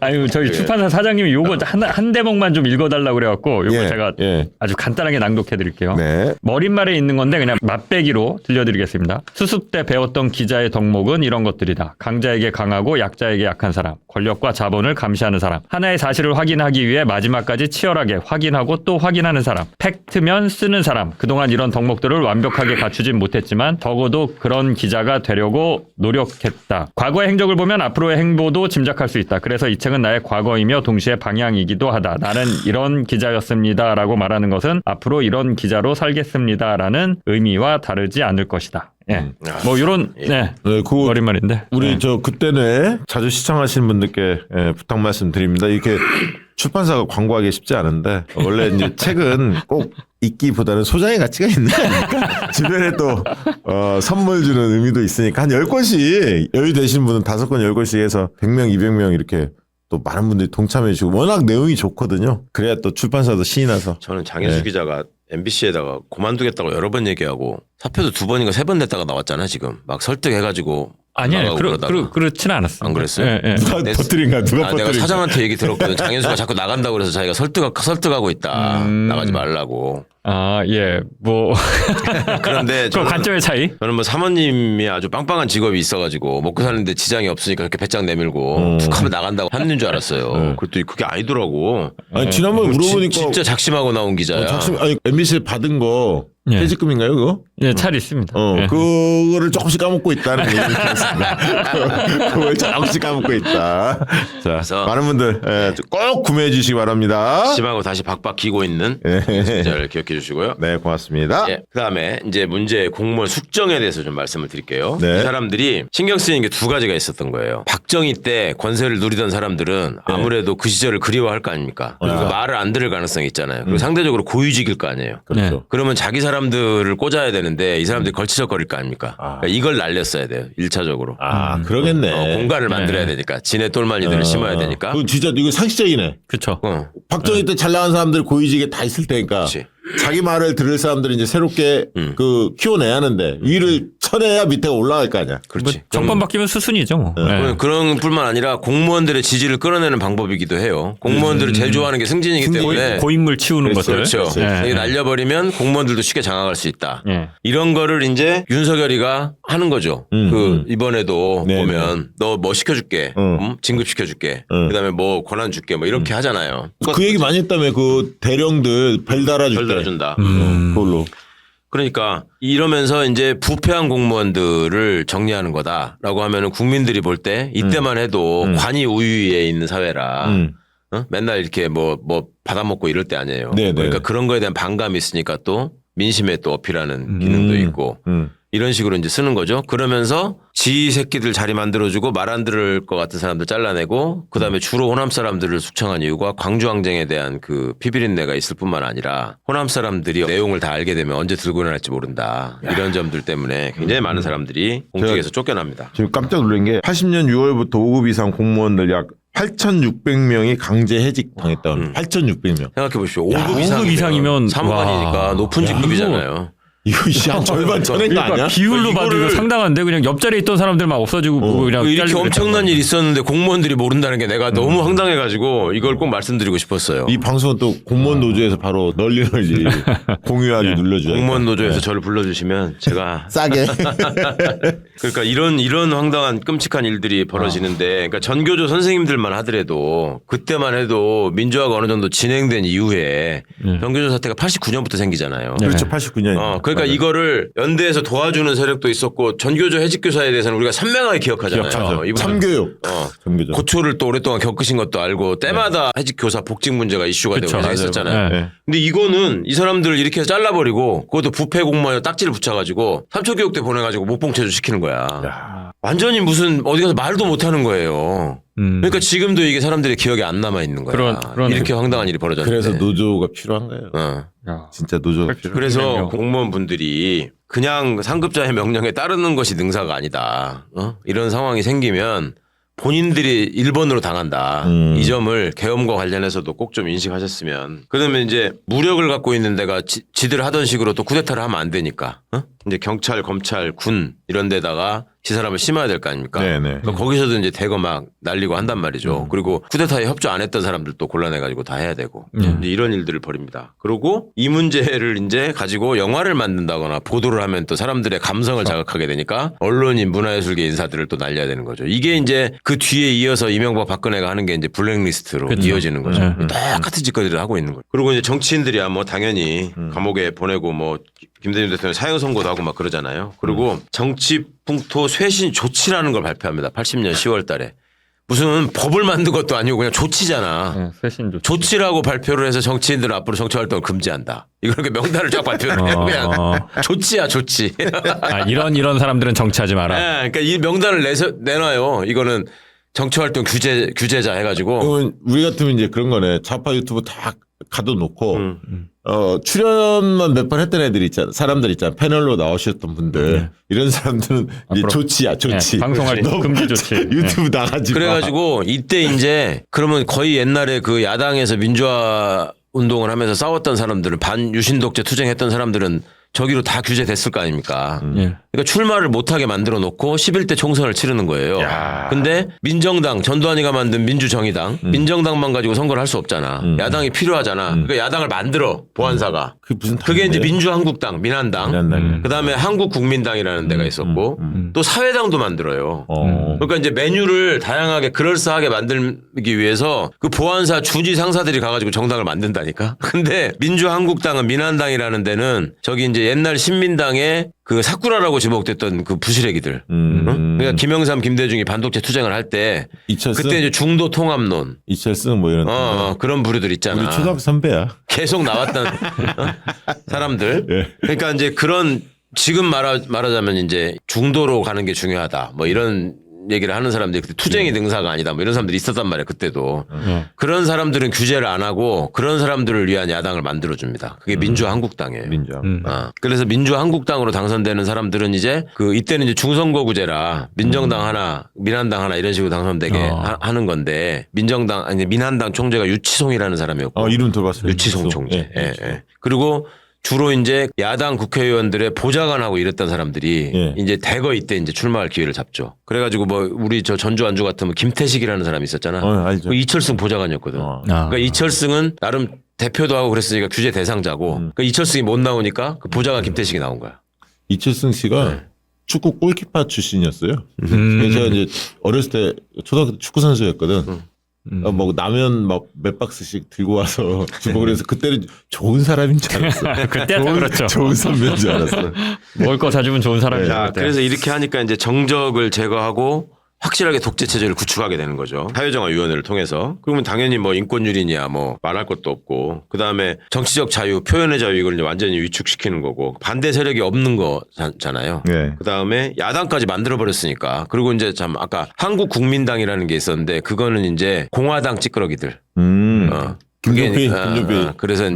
아유 저희 출판사 사장님이 요거 한 대목만 좀 읽어달라고 그래갖고 요거 예, 제가 예. 아주 간단하게 낭독해드릴게요. 네. 머릿말에 있는 건데 그냥 맛배기로 들려드리겠습니다. 수습 때 배웠던 기자의 덕목은 이런 것들이다. 강자에게 강하고 약자에게 약한 사람, 권력과 자본을 감시하는 사람, 하나의 사실을 확인하기 위해 마지막까지 치열하게 확인하고 또 확인하는 사람, 팩트면 쓰는 사람. 그동안 이런 덕목들을 완벽하게 갖추진 못했지만 적어도 그런 기자가 되려고 노력했다. 과거의 행적을 보면 앞으로의 행보도 짐작할 수 있다. 그래서 이 책은 나의 과거이며 동시에 방향이기도 하다. 나는 이런 기자였습니다 라고 말하는 것은 앞으로 이런 기자로 살겠습니다 라는 의미와 다르지 않을 것이다. 예. 뭐 이런 네. 머릿말인데 우리 저 그때는 자주 시청하시는 분들께 부탁 말씀드립니다. 이렇게 출판사가 광고하기 쉽지 않은데 원래 이제 책은 꼭 읽기보다는 소장의 가치가 있는 거니까 주변에 또 선물 주는 의미도 있으니까 한 10권씩 여유 되신 분은 5권 10권씩 해서 100명 200명 이렇게 또 많은 분들이 동참해 주시고 워낙 내용이 좋거든요. 그래야 또 출판사도 신이 나서. 저는 장현수 기자가 MBC에다가 그만두겠다고 여러 번 얘기하고 사표도 2번인가 3번 냈다가 나왔잖아 지금 막 설득해가지고 아니에요. 그렇지는 않았어요. 안 그랬어요? 예, 예. 누가 내- 버뜨린가 누가 내가 버뜨린가. 사장한테 얘기 들었거든. 장현수가 자꾸 나간다고 그래서 자기가 설득하고 있다. 나가지 말라고. 아, 예. 뭐 그런데 그 관점의 차이? 저는 뭐 사모님이 아주 빵빵한 직업이 있어가지고 먹고 사는데 지장이 없으니까 그렇게 배짱 내밀고 툭 하면 나간다고 하는 줄 알았어요. 그랬더니 그게 아니더라고. 아니 지난번에 물어보니까 진짜 작심하고 나온 기자야. 아니 MBC 받은 거 예. 퇴직금인가요 그거? 예, 차리 있습니다. 예. 그거를 조금씩 까먹고 있다는 얘기를 들었습니다. 그걸 조금씩 까먹고 있다. 자, 그래서- 많은 분들 꼭 구매해 주시기 바랍니다. 심하고 다시 박박 기고 있는 예. 기자를 기억해 주시고요. 네, 고맙습니다. 예. 그다음에 이제 문제 공무원 숙정에 대해서 좀 말씀을 드릴게요. 네. 이 사람들이 신경 쓰이는 게 2가지가 있었던 거예요. 박정희 때 권세를 누리던 사람들은 아무래도 그 시절을 그리워할 거 아닙니까? 그러니까 말을 안 들을 가능성이 있잖아요. 그리고 상대적으로 고위직일 거 아니에요. 그렇죠. 그러면 자기 사람들을 꽂아야 되는데 이 사람들이 걸치적거릴 거 아닙니까? 그러니까 이걸 날렸어야 돼요. 1차적으로. 아, 그러겠네. 공간을 만들어야 되니까. 지네 똘마니들을 심어야 되니까. 그 진짜 이거 상식적이네. 그렇죠. 박정희 때 잘 나간 사람들 고위직에 다 있을 테니까 그렇지. 자기 말을 들을 사람들이 이제 새롭게 그 키워내야 하는데 위를 쳐내야 밑에가 올라갈 거 아니야. 그렇지. 정권 바뀌면 수순이죠, 뭐. 예. 그런 뿐만 아니라 공무원들의 지지를 끌어내는 방법이기도 해요. 공무원들을 제일 좋아하는 게 승진이기 때문에. 고인물 치우는 것들. 그렇죠. 예. 이게 날려버리면 공무원들도 쉽게 장악할 수 있다. 예. 이런 거를 이제 윤석열이가 하는 거죠. 이번에도 네, 보면 너 뭐 시켜줄게. 진급시켜줄게. 그다음에 뭐 권한 줄게. 뭐 이렇게 하잖아요. 그 얘기 많이 했다며 그 대령들 벨 달아줄 별 때. 달아준다. 그걸로. 그러니까 이러면서 이제 부패한 공무원들을 정리하는 거다라고 하면은 국민들이 볼 때 이때만 해도 관이 우위에 있는 사회라 맨날 이렇게 뭐 받아먹고 이럴 때 아니에요. 네네. 그러니까 그런 거에 대한 반감이 있으니까 또 민심에 또 어필하는 기능도 있고 이런 식으로 이제 쓰는 거죠. 그러면서 지 새끼들 자리 만들어주고 말 안 들을 것 같은 사람들 잘라내고 그다음에 주로 호남 사람들을 숙청한 이유가 광주항쟁에 대한 그 피비린내가 있을 뿐만 아니라 호남 사람들이 내용을 다 알게 되면 언제 들고 일어날지 모른다. 이런 점들 때문에 굉장히 많은 사람들이 공직에서 쫓겨납니다. 지금 깜짝 놀란 게 80년 6월부터 5급 이상 공무원들 약 8,600명이 강제 해직 당했다는 8,600명. 생각해 보십시오. 야, 5급 5급 이상이면 사무관이니까 와. 높은 직급이잖아요. 이거 한 절반 쳐낸 거 그러니까 아니야? 비율로 봐도 이거 상당한데 그냥 옆자리에 있던 사람들 막 없어지고 보고 그냥 이렇게 잘리고 엄청난 일이 있었는데 공무원들이 모른다는 게 내가 너무 황당해가지고 이걸 꼭 말씀드리고 싶었어요. 이 방송은 또 공무원 노조에서 바로 널리 공유하기 눌러줘요. 공무원 노조에서 저를 불러주시면 제가 싸게. 그러니까 이런 황당한 끔찍한 일들이 벌어지는데 그러니까 전교조 선생님들만 하더라도 그때만 해도 민주화가 어느 정도 진행된 이후에 전교조 사태가 89년부터 생기잖아요. 그렇죠. 89년. 그러니까 그러니까 이거를 연대에서 도와주는 세력도 있었고 전교조 해직교사에 대해서는 우리가 선명하게 기억하잖아요. 기억하죠. 이분은 참교육. 참교육. 고초를 또 오랫동안 겪으신 것도 알고 때마다 해직교사 복직 문제가 이슈가 그쵸, 되고 맞아요. 했었잖아요. 네. 근데 이거는 이 사람들을 이렇게 해서 잘라버리고 그것도 부패 공무원에 딱지를 붙여가지고 삼초교육대 보내가지고 목봉체조 시키는 거야. 완전히 무슨 어디 가서 말도 못하는 거예요. 그러니까 지금도 이게 사람들의 기억에 안 남아 있는 거야. 그런 이렇게 황당한 일이 벌어졌는데. 그래서 노조가 필요한 거예요. 야. 진짜 노조가 필요한 그래서 그럼요. 공무원분들이 그냥 상급자의 명령에 따르는 것이 능사가 아니다. 이런 상황이 생기면 본인들이 1번으로 당한다. 이 점을 계엄과 관련해서도 꼭 좀 인식하셨으면. 그러면 이제 무력을 갖고 있는 데가 지들 하던 식으로 또 쿠데타를 하면 안 되니까. 이제 경찰, 검찰, 군 이런 데다가 시사람을 심어야 될 거 아닙니까? 네네. 그러니까 거기서도 이제 대거 막 날리고 한단 말이죠. 그리고 쿠데타에 협조 안 했던 사람들도 곤란해가지고 다 해야 되고 이제 이런 일들을 벌입니다. 그리고 이 문제를 이제 가지고 영화를 만든다거나 보도를 하면 또 사람들의 감성을 자극하게 되니까 언론인 문화예술계 인사들을 또 날려야 되는 거죠. 이게 이제 그 뒤에 이어서 이명박 박근혜가 하는 게 이제 블랙리스트로 이어지는 거죠. 똑같은 짓거리를 하고 있는 거예요. 그리고 이제 정치인들이야 뭐 당연히 감옥에 보내고 뭐 김대중 대통령 사형 선고도 하고 막 그러잖아요. 그리고 정치 풍토 쇄신 조치라는 걸 발표합니다. 80년 10월 달에. 무슨 법을 만든 것도 아니고 그냥 조치잖아. 쇄신 조치. 조치라고 발표를 해서 정치인들은 앞으로 정치 활동을 금지한다. 이걸 이렇게 명단을 쫙 발표를 해요. 그냥 조치야 조치. 아, 이런 사람들은 정치하지 마라. 네, 그러니까 이 명단을 내놔요. 이거는 정치 활동 규제자 해가지고. 그러면 우리 같으면 이제 그런 거네. 좌파 유튜브 다 가둬놓고 출연만 몇 번 했던 애들 있잖아. 사람들 있잖아. 패널로 나오셨던 분들. 이런 사람들은 이제 앞으로- 조치야 조치. 네, 방송할 때 금지 조치. 유튜브 나가지 마. 그래가지고 이때 이제 그러면 거의 옛날에 그 야당에서 민주화 운동을 하면서 싸웠던 사람들은 반유신 독재 투쟁했던 사람들은 저기로 다 규제됐을 거 아닙니까? 예. 그러니까 출마를 못하게 만들어 놓고 11대 총선을 치르는 거예요. 근데 민정당, 전두환이가 만든 민주정의당, 민정당만 가지고 선거를 할 수 없잖아. 야당이 필요하잖아. 그러니까 야당을 만들어, 보안사가. 그게 이제 민주한국당, 민한당. 그 다음에 한국국민당이라는 데가 있었고, 또 사회당도 만들어요. 그러니까 이제 메뉴를 다양하게 그럴싸하게 만들기 위해서 그 보안사 주지 상사들이 가가지고 정당을 만든다니까. 근데 민주한국당은 민한당이라는 데는 저기 이제 옛날 신민당의 그 사쿠라라고 지목됐던 그 부시래기들. 그러니까 김영삼, 김대중이 반독재 투쟁을 할 때 이철승? 그때 이제 중도 통합론. 이철승 뭐 이런. 그런 부류들 있잖아. 우리 초등학교 선배야. 계속 나왔던 사람들. 그러니까 이제 그런 지금 말하자면 이제 중도로 가는 게 중요하다. 뭐 이런 얘기를 하는 사람들이 그때 투쟁이 능사가 아니다. 뭐 이런 사람들이 있었단 말이에요. 그때도. 그런 사람들은 규제를 안 하고 그런 사람들을 위한 야당을 만들어줍니다. 그게 민주한국당이에요. 그래서 민주한국당으로 당선되는 사람들은 이제 그 이때는 이제 중선거구제라 민정당 하나, 민한당 하나 이런 식으로 당선되게 하는 건데 민정당 아니 민한당 총재가 유치송이라는 사람이었고 이름 들어봤어요. 유치송 총재. 예. 그리고 주로 이제 야당 국회의원들의 보좌관하고 이랬던 사람들이 이제 대거 이때 이제 출마할 기회를 잡죠. 그래가지고 뭐 우리 저 전주 안주 같으면 김태식이라는 사람이 있었잖아. 알죠. 그 이철승 보좌관이었거든. 그러니까 이철승은 나름 대표도 하고 그랬으니까 규제 대상자고. 그러니까 이철승이 못 나오니까 그 보좌관 김태식이 나온 거야. 이철승 씨가 축구 골키퍼 출신이었어요. 그래서 제가 이제 어렸을 때 초등학교 때 축구 선수였거든. 뭐 라면 막 몇 박스씩 들고 와서 주고 그래서 그때는 좋은 사람인 줄 알았어. 그때야 다 그렇죠. 좋은 선배인 줄 알았어. 먹을 거 사주면 좋은 사람이죠. 자, 그때. 그래서 이렇게 하니까 이제 정적을 제거하고 확실하게 독재 체제를 구축하게 되는 거죠. 사회정화위원회를 통해서. 그러면 당연히 뭐 인권유린이야 뭐 말할 것도 없고 그다음에 정치적 자유, 표현의 자유 이걸 이제 완전히 위축시키는 거고 반대 세력이 없는 거잖아요. 그다음에 야당까지 만들어 버렸으니까. 그리고 이제 참 아까 한국국민당이라는 게 있었는데 그거는 이제 공화당 찌끄러기들. 김종필. 그래서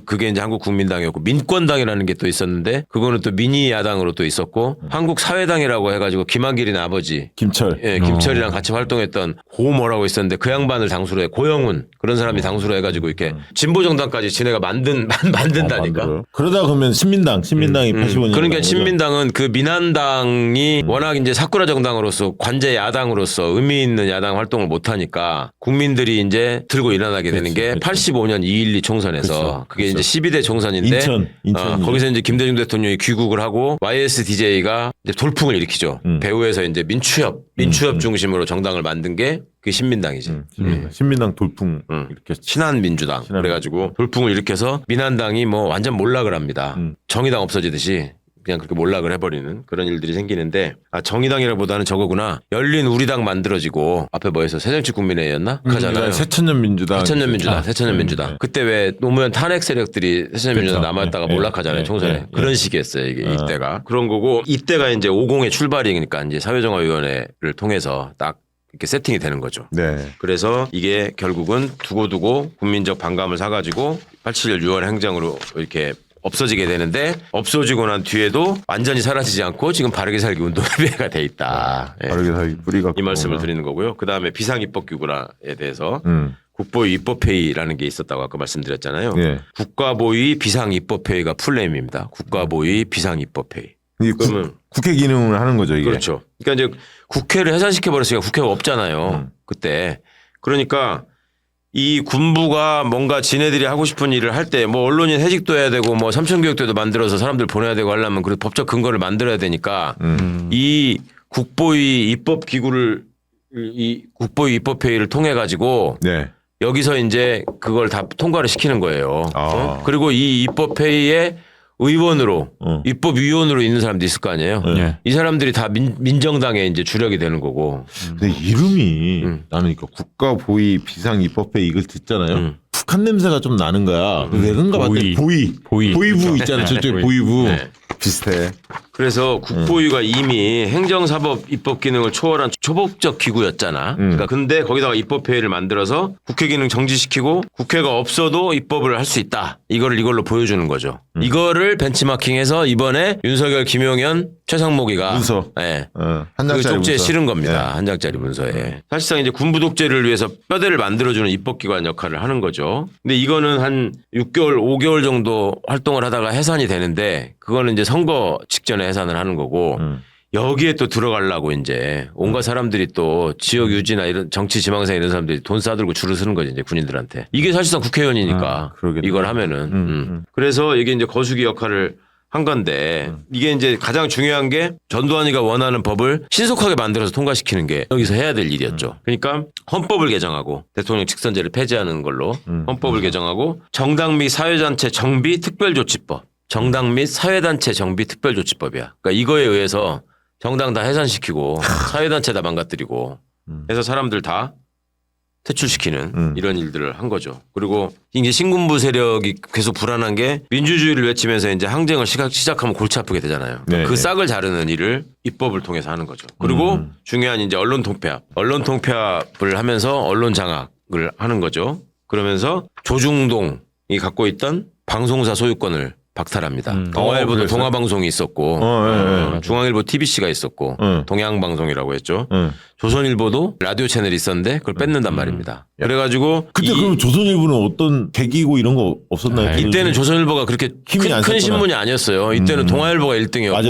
그게 이제 한국국민당이었고 민권당이라는 게 또 있었는데 그거는 또 미니 야당으로 또 있었고 한국사회당이라고 해가지고 김한길이네 아버지 김철. 김철이랑 같이 활동했던 고 뭐라고 있었는데 그 양반을 당수로 해 고영훈 그런 사람이 당수로 해가지고 이렇게 진보 정당까지 지네가 만든다니까. 그러다 그러면 신민당이 85년. 그러니까 신민당은 그 민한당이 워낙 이제 사쿠라 정당으로서 관제 야당으로서 의미 있는 야당 활동을 못 하니까 국민들이 이제 들고 일어나게 되는 게 85년 2.12 총선에서 그렇죠. 그게 이제 12대 총선인데 인천 거기서 이제 김대중 대통령이 귀국을 하고 YSDJ가 이제 돌풍을 일으키죠. 배후에서 이제 민추협 중심으로 정당을 만든 게 그 신민당이지. 신민당 돌풍 이렇게 신한민주당. 그래가지고 돌풍을 일으켜서 민한당이 뭐 완전 몰락을 합니다. 정의당 없어지듯이 그냥 그렇게 몰락을 해버리는 그런 일들이 생기는데 정의당이라보다는 저거구나. 열린 우리당 만들어지고 앞에 뭐였어? 새정치국민회였나? 하잖아요. 새천년민주당. 새천년민주당. 그때 왜 노무현 탄핵 세력들이 새천년민주당 그렇죠. 남았다가 예, 몰락하잖아요. 예, 총선에. 예, 그런 시기였어요. 이때가. 그런 거고 이때가 이제 50의 출발이니까 이제 사회정화위원회를 통해서 딱 이렇게 세팅이 되는 거죠. 네. 그래서 이게 결국은 두고두고 국민적 반감을 사가지고 87년 6월 행정으로 이렇게 없어지게 되는데 없어지고 난 뒤에도 완전히 사라지지 않고 지금 바르게 살기 운동회가 돼 있다. 예. 바르게 살기 뿌리가 이 말씀을 크구나. 드리는 거고요. 그 다음에 비상입법기구라에 대해서 국보위 입법회의라는 게 있었다고 아까 말씀드렸잖아요. 예. 국가보위 비상입법회의가 풀네임입니다. 국가보위 비상입법회의. 이게 그러면 국회 기능을 하는 거죠, 이게. 그렇죠. 그러니까 이제 국회를 해산시켜 버렸으니까 국회가 없잖아요. 그때. 그러니까 이 군부가 뭔가 지네들이 하고 싶은 일을 할 때 뭐 언론인 해직도 해야 되고 뭐 삼천교육대도 만들어서 사람들 보내야 되고 하려면 그 법적 근거를 만들어야 되니까 이 국보위 입법기구를 이 국보위 입법회의를 통해 가지고 네. 여기서 이제 그걸 다 통과를 시키는 거예요. 그리고 이 입법회의에 의원으로 입법위원으로 있는 사람도 있을 거 아니에요. 예. 이 사람들이 다 민정당의 이제 주력이 되는 거고. 근데 이름이 나는 이거 국가보위 비상입법회 이걸 듣잖아요. 북한 냄새가 좀 나는 거야. 왜 그런가 봤더니 보위부 있잖아요. 저쪽에 보위부. 네. 비슷해. 그래서 국보위가 이미 행정사법 입법 기능을 초월한 초법적 기구였잖아. 그러니까 근데 거기다가 입법회의를 만들어서 국회 기능 정지시키고 국회가 없어도 입법을 할 수 있다. 이걸로 보여주는 거죠. 이거를 벤치마킹해서 이번에 윤석열, 김용현, 최상목이가 문서. 네. 한 그 장짜리 쪽지에 문서. 실은 겁니다. 예. 한 장짜리 문서에. 사실상 이제 군부 독재를 위해서 뼈대를 만들어주는 입법기관 역할을 하는 거죠. 근데 이거는 한 6개월, 5개월 정도 활동을 하다가 해산이 되는데 그거는 이제 선거 직전에 해산을 하는 거고 여기에 또 들어가려고 이제 온갖 사람들이 또 지역 유지나 이런 정치 지망생 이런 사람들이 돈 싸들고 줄을 서는 거지 이제 군인들한테. 이게 사실상 국회의원이니까 그러겠네. 이걸 하면은. 그래서 이게 이제 거수기 역할을 한 건데 이게 이제 가장 중요한 게 전두환이가 원하는 법을 신속하게 만들어서 통과시키는 게 여기서 해야 될 일이었죠. 그러니까 헌법을 개정하고 대통령 직선제를 폐지하는 걸로 헌법을 개정하고 정당 및 사회단체 정비 특별조치법. 정당 및 사회단체 정비 특별조치법이야. 그러니까 이거에 의해서 정당 다 해산시키고 사회단체 다 망가뜨리고 해서 사람들 다 퇴출시키는 이런 일들을 한 거죠. 그리고 이제 신군부 세력이 계속 불안한 게 민주주의를 외치면서 이제 항쟁을 시작하면 골치 아프게 되잖아요. 네, 그 네. 싹을 자르는 일을 입법을 통해서 하는 거죠. 그리고 중요한 이제 언론 통폐합을 하면서 언론 장악을 하는 거죠. 그러면서 조중동이 갖고 있던 방송사 소유권을 박탈합니다. 동아일보도 그랬어요? 동아방송이 있었고 중앙일보 TBC가 있었고 동양방송이라고 했죠. 조선일보도 라디오 채널이 있었는데 그걸 뺏는단 말입니다. 그래가지고 그때 그럼 조선일보는 어떤 계기고 이런 거 없었나요? 이때는 조선일보가 그렇게 힘이 안 큰 섰구나. 신문이 아니었어요. 이때는 동아일보가 1등이었고 맞아.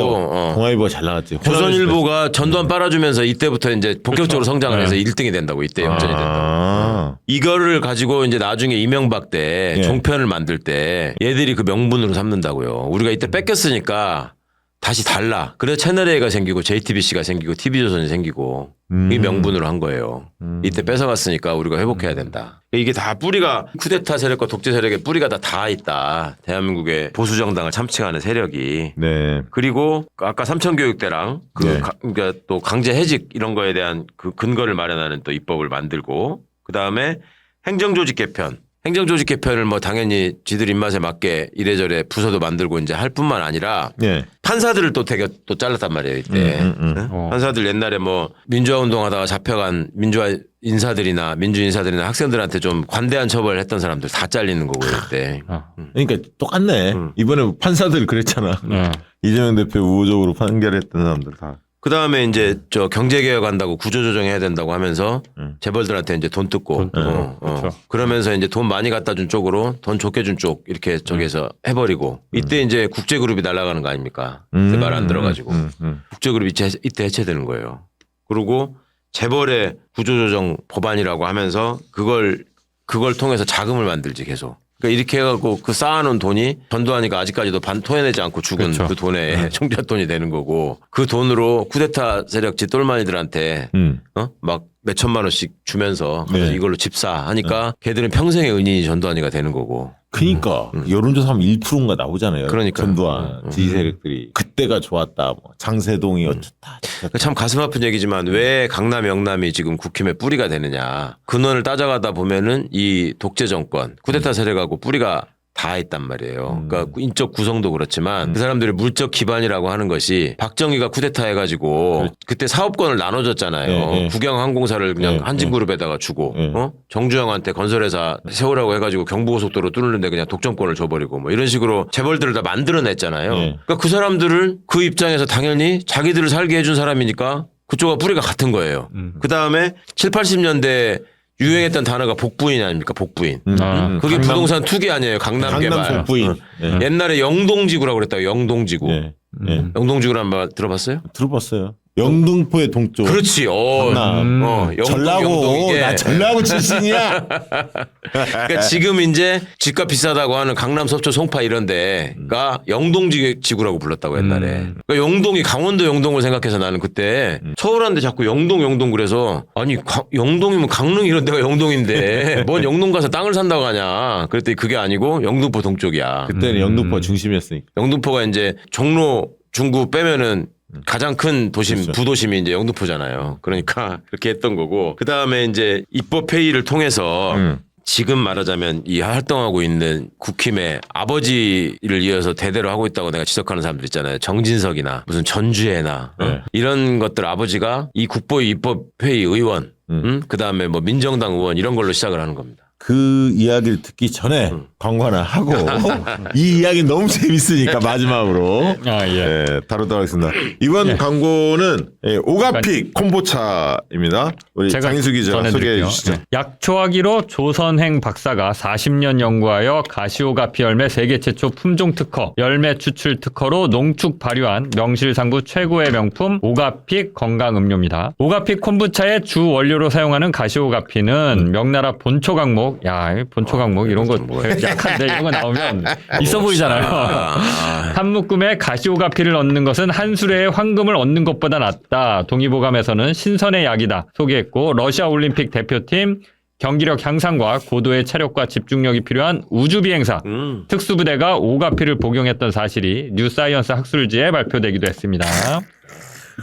동아일보가 잘 나갔지. 조선일보가 전두환 빨아주면서 이때부터 이제 본격적으로 성장을 해서 1등이 된다고 이때 역전이 된다고. 이거를 가지고 이제 나중에 이명박 때 예. 종편을 만들 때 얘들이 그 명분으로 삼는다고요. 우리가 이때 뺏겼으니까 다시 달라. 그래서 채널A가 생기고 JTBC가 생기고 TV조선이 생기고 이 명분으로 한 거예요. 이때 뺏어갔으니까 우리가 회복해야 된다. 이게 다 뿌리가 쿠데타 세력과 독재 세력의 뿌리가 다 있다. 대한민국의 보수 정당을 참칭하는 세력이. 네. 그리고 아까 삼천교육대랑 네. 그러니까 또 강제 해직 이런 거에 대한 그 근거를 마련하는 또 입법을 만들고 그 다음에 행정조직 개편. 행정조직 개편을 뭐 당연히 지들 입맛에 맞게 이래저래 부서도 만들고 이제 할 뿐만 아니라 네. 판사들을 또 되게 또 잘랐단 말이에요 이때. 응? 판사들 옛날에 뭐 민주화 운동하다가 잡혀간 민주화 인사들이나 민주 인사들이나 학생들한테 좀 관대한 처벌을 했던 사람들 다 잘리는 거고요 이때. 그러니까 똑같네. 이번에 판사들 그랬잖아. 이재명 대표 우호적으로 판결했던 사람들 다. 그 다음에 이제 저 경제개혁 한다고 구조조정해야 된다고 하면서 재벌들한테 이제 돈 뜯고 그렇죠. 그러면서 이제 돈 많이 갖다 준 쪽으로 돈 좋게 준 쪽 이렇게 저기서 해버리고 이때 이제 국제그룹이 날아가는 거 아닙니까? 말 안 들어가지고 국제그룹이 이때 해체되는 거예요. 그리고 재벌의 구조조정 법안이라고 하면서 그걸 그걸 통해서 자금을 만들지 계속. 그러니까 이렇게 해갖고 그 쌓아놓은 돈이 전두환이가 아직까지도 토해내지 않고 죽은 그렇죠. 그 돈에 총잣돈이 되는 거고 그 돈으로 쿠데타 세력지 똘마니들한테 막 몇천만 원씩 주면서 그래서 네. 이걸로 집사하니까 걔들은 평생의 은인이 전두환이가 되는 거고. 그러니까 여론조사 하면 1%인가 나오잖아요. 그러니까요. 전두환 지지 세력들이 그때가 좋았다. 뭐 장세동이 어쩌다. 참 가슴 아픈 얘기지만 왜 강남 영남이 지금 국힘의 뿌리가 되느냐. 근원을 따져가다 보면은 이 독재 정권 쿠데타 세력하고 뿌리가 다 있단 말이에요. 그러니까 인적 구성도 그렇지만 그 사람들의 물적 기반이라고 하는 것이 박정희가 쿠데타 해가지고 그때 사업권을 나눠줬잖아요. 네. 국영항공사를 그냥 네. 한진그룹에다가 주고 네. 정주영한테 건설회사 세우라고 해가지고 경부고속도로 뚫는데 그냥 독점권을 줘버리고 뭐 이런 식으로 재벌들을 다 만들어냈잖아요. 네. 그러니까 그 사람들을 그 입장에서 당연히 자기들을 살게 해준 사람이니까 그쪽과 뿌리가 같은 거예요. 그 다음에 7, 80년대 유행했던 단어가 복부인 아닙니까? 복부인. 그게 강남- 부동산 투기 아니에요. 강남 개발. 강남 복부인. 네. 옛날에 영동지구라고 그랬다고. 영동지구. 네. 네. 영동지구란 말 들어봤어요? 들어봤어요. 영등포의 동쪽. 그렇지. 강남. 영동, 전라고 영동이게. 나 전라고 출신이야. 그러니까 지금 이제 집값 비싸다고 하는 강남, 서초, 송파 이런 데가 영동지구라고 불렀다고 옛날에. 그러니까 영동이 강원도 영동을 생각해서 나는 그때 서울한테 자꾸 영동 그래서 아니 영동이면 강릉 이런 데가 영동인데 뭔 영동 가서 땅을 산다고 하냐. 그랬더니 그게 아니고 영등포 동쪽이야. 그때는 영등포가 중심이었으니까. 영등포가 이제 종로, 중구 빼면은 가장 큰 도심, 그렇죠. 부도심이 이제 영등포잖아요. 그러니까 그렇게 했던 거고. 그 다음에 이제 입법회의를 통해서 지금 말하자면 이 활동하고 있는 국힘의 아버지를 이어서 대대로 하고 있다고 내가 지적하는 사람들 있잖아요. 정진석이나 무슨 전주혜나 이런 것들 아버지가 이 국보위 입법회의 의원, 그 다음에 뭐 민정당 의원 이런 걸로 시작을 하는 겁니다. 그 이야기를 듣기 전에 광고 하나 하고 이 이야기 너무 재밌으니까 마지막으로 아, 예. 다루도록 하겠습니다. 이번 광고는 오가픽 콤보차입니다. 우리 장인수 기자 소개해 전해드릴게요. 주시죠. 네. 약초하기로 조선행 박사가 40년 연구하여 가시오가피 열매 세계 최초 품종 특허, 열매 추출 특허로 농축 발효한 명실상부 최고의 명품 오가픽 건강음료입니다. 오가픽 콤부차의 주 원료로 사용하는 가시오가피는 명나라 본초 강목, 야 본초 강목 이런 거 약한데 이런 거 나오면 있어 보이잖아요. 한 묶음에 가시오가피를 얻는 것은 한 수레의 황금을 얻는 것보다 낫다. 동의보감에서는 신선의 약이다 소개했고, 러시아 올림픽 대표팀 경기력 향상과 고도의 체력과 집중력이 필요한 우주비행사 특수부대가 오가피를 복용했던 사실이 뉴사이언스 학술지에 발표되기도 했습니다.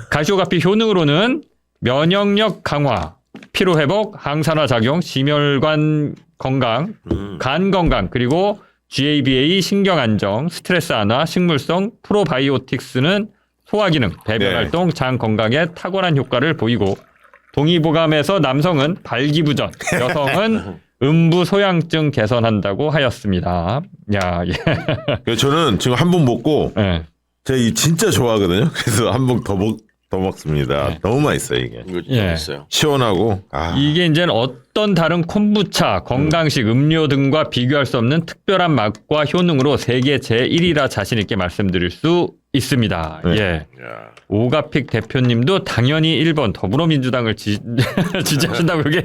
가시오가피 효능으로는 면역력 강화, 피로회복, 항산화 작용, 심혈관 건강, 간 건강, 그리고 GABA 신경 안정, 스트레스 완화, 식물성, 프로바이오틱스는 소화기능, 배변활동, 장 건강에 탁월한 효과를 보이고, 동의보감에서 남성은 발기부전, 여성은 음부 소양증 개선한다고 하였습니다. 야, 예. 저는 지금 한 번 먹고 예. 제가 이 진짜 좋아하거든요. 그래서 한 번 더 먹습니다. 너무 맛있어요 이게. 이거 예. 있어요. 시원하고 이게 이제 어떤 다른 콤부차, 건강식, 음료 등과 비교할 수 없는 특별한 맛과 효능으로 세계 제1위라 자신 있게 말씀드릴 수 있습니다. 네. 예. 오가픽 대표님도 당연히 1번 더불어민주당을 지지하신다고 여기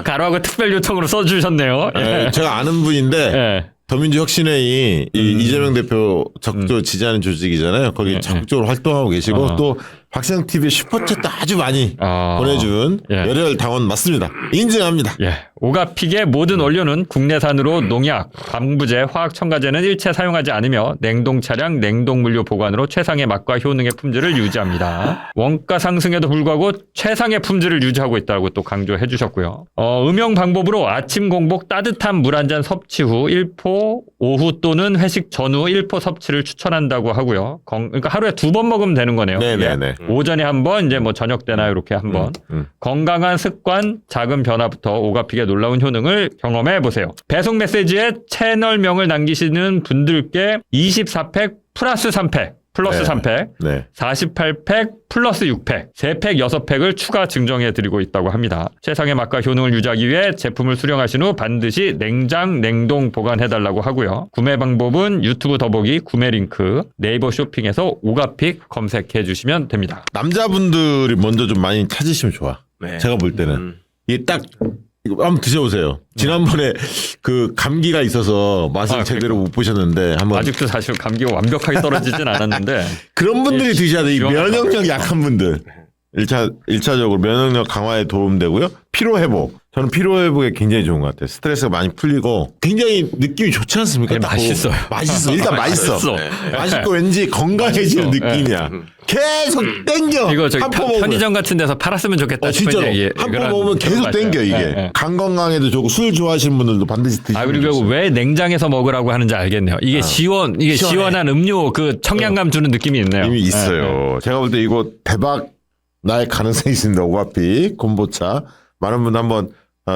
가로하고 특별 요청으로 써주셨네요. 예. 제가 아는 분인데 예. 더민주혁신회의 이재명 대표 적극적으로 지지하는 조직이잖아요. 거기 적극적으로 활동하고 계시고 또 박시영 TV에 슈퍼챗도 아주 많이 보내준 예. 열혈 당원 맞습니다. 인증합니다. 예. 오가픽의 모든 원료는 국내산으로 농약, 방부제, 화학첨가제는 일체 사용하지 않으며 냉동 차량, 냉동 물류 보관으로 최상의 맛과 효능의 품질을 유지합니다. 원가 상승에도 불구하고 최상의 품질을 유지하고 있다고 또 강조해 주셨고요. 음용 방법으로 아침 공복 따뜻한 물 한 잔 섭취 후 1포, 오후 또는 회식 전후 1포 섭취를 추천한다고 하고요. 그러니까 하루에 2번 먹으면 되는 거네요. 네네네. 오전에 한 번, 이제 뭐 저녁 때나 이렇게 한 번. 건강한 습관, 작은 변화부터 오가픽의 놀라운 효능을 경험해 보세요. 배송 메시지에 채널명을 남기시는 분들께 24팩 플러스 3팩, 플러스 네. 3팩, 네. 48팩 플러스 6팩, 3팩 6팩을 추가 증정해 드리고 있다고 합니다. 최상의 맛과 효능을 유지하기 위해 제품을 수령하신 후 반드시 냉장, 냉동 보관해 달라고 하고요. 구매 방법은 유튜브 더보기 구매 링크, 네이버 쇼핑에서 오가픽 검색해 주시면 됩니다. 남자분들이 먼저 좀 많이 찾으시면 좋아. 네. 제가 볼 때는 이게 딱 이거 한번 드셔보세요. 지난번에 그 감기가 있어서 맛을 제대로 못 보셨는데 한번 아직도 사실 감기가 완벽하게 떨어지진 않았는데 그런 분들이 드셔야 돼. 이 시원하다. 면역력 약한 분들. 1차적으로 면역력 강화에 도움되고요. 피로 회복. 저는 피로 회복에 굉장히 좋은 것 같아요. 스트레스가 많이 풀리고 굉장히 느낌이 좋지 않습니까? 네, 딱 맛있어요. 보고. 맛있어. 일단 맛있어. 맛있어. 맛있고 왠지 건강해지는 느낌이야. 계속 땡겨. 이거 저기 한포 먹으면. 편의점 같은 데서 팔았으면 좋겠다 싶은 진짜로 얘기. 한 포 그런 먹으면 계속 맛이에요. 땡겨 이게. 예, 예. 간 건강에도 좋고 술 좋아하시는 분들도 반드시 드시면 아 그리고 좋습니다. 왜 냉장에서 먹으라고 하는지 알겠네요. 이게 시원해. 시원한 음료 그 청량감 주는 느낌이 있네요. 이미 예, 예. 있어요. 제가 볼 때 이거 대박 날 가능성이 있습니다. 오가피 콤보차 많은 분들 한번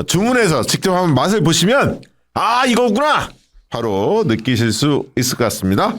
주문해서 직접 한번 맛을 보시면 아 이거구나 바로 느끼실 수 있을 것 같습니다.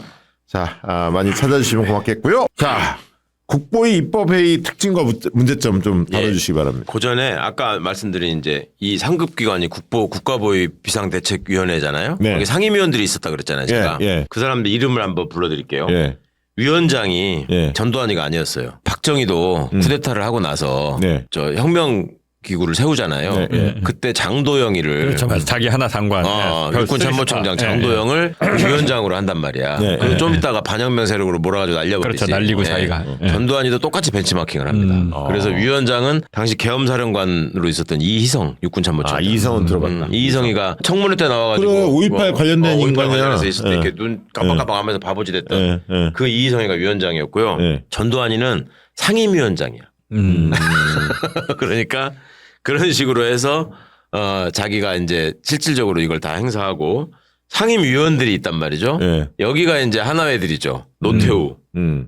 자 많이 찾아주시면 고맙겠고요. 자 국보위 입법회의 특징과 문제점 좀 다뤄주시기 바랍니다. 그 전에 아까 말씀드린 이제 이 상급기관이 국가보위 비상대책위원회잖아요. 네. 거기 상임위원들이 있었다 그랬잖아요. 제가 예. 그 사람들 이름을 한번 불러드릴게요. 예. 위원장이 예. 전두환이가 아니었어요. 박정희도 쿠데타를 하고 나서 네. 저 혁명 기구를 세우잖아요. 네, 네. 그때 장도영이를 그렇죠. 맞아요. 자기 하나 상관. 예. 육군 참모총장 장도영을 위원장으로 한단 말이야. 네, 그리고 네, 좀 이따가 반혁명 세력으로 몰아가지고 날려버리지. 그렇죠. 날리고 네. 자기가. 예. 전두환이도 똑같이 벤치마킹을 합니다. 그래서 위원장은 당시 계엄사령관으로 있었던 이희성 육군 참모총장. 아 이성은 들어봤다. 이희성이가 청문회 때 나와가지고 그래, 5.18 관련된 5.18 인간이야. 관련해서 있을 때 예. 이렇게 눈 깜빡깜빡하면서 바보짓 했던 예, 예. 그 이희성이가 위원장이었고요. 예. 전두환이는 상임위원장이야. 그러니까 그런 식으로 해서 자기가 이제 실질적으로 이걸 다 행사하고 상임위원들이 있단 말이죠. 예. 여기가 이제 하나회들이죠. 노태우,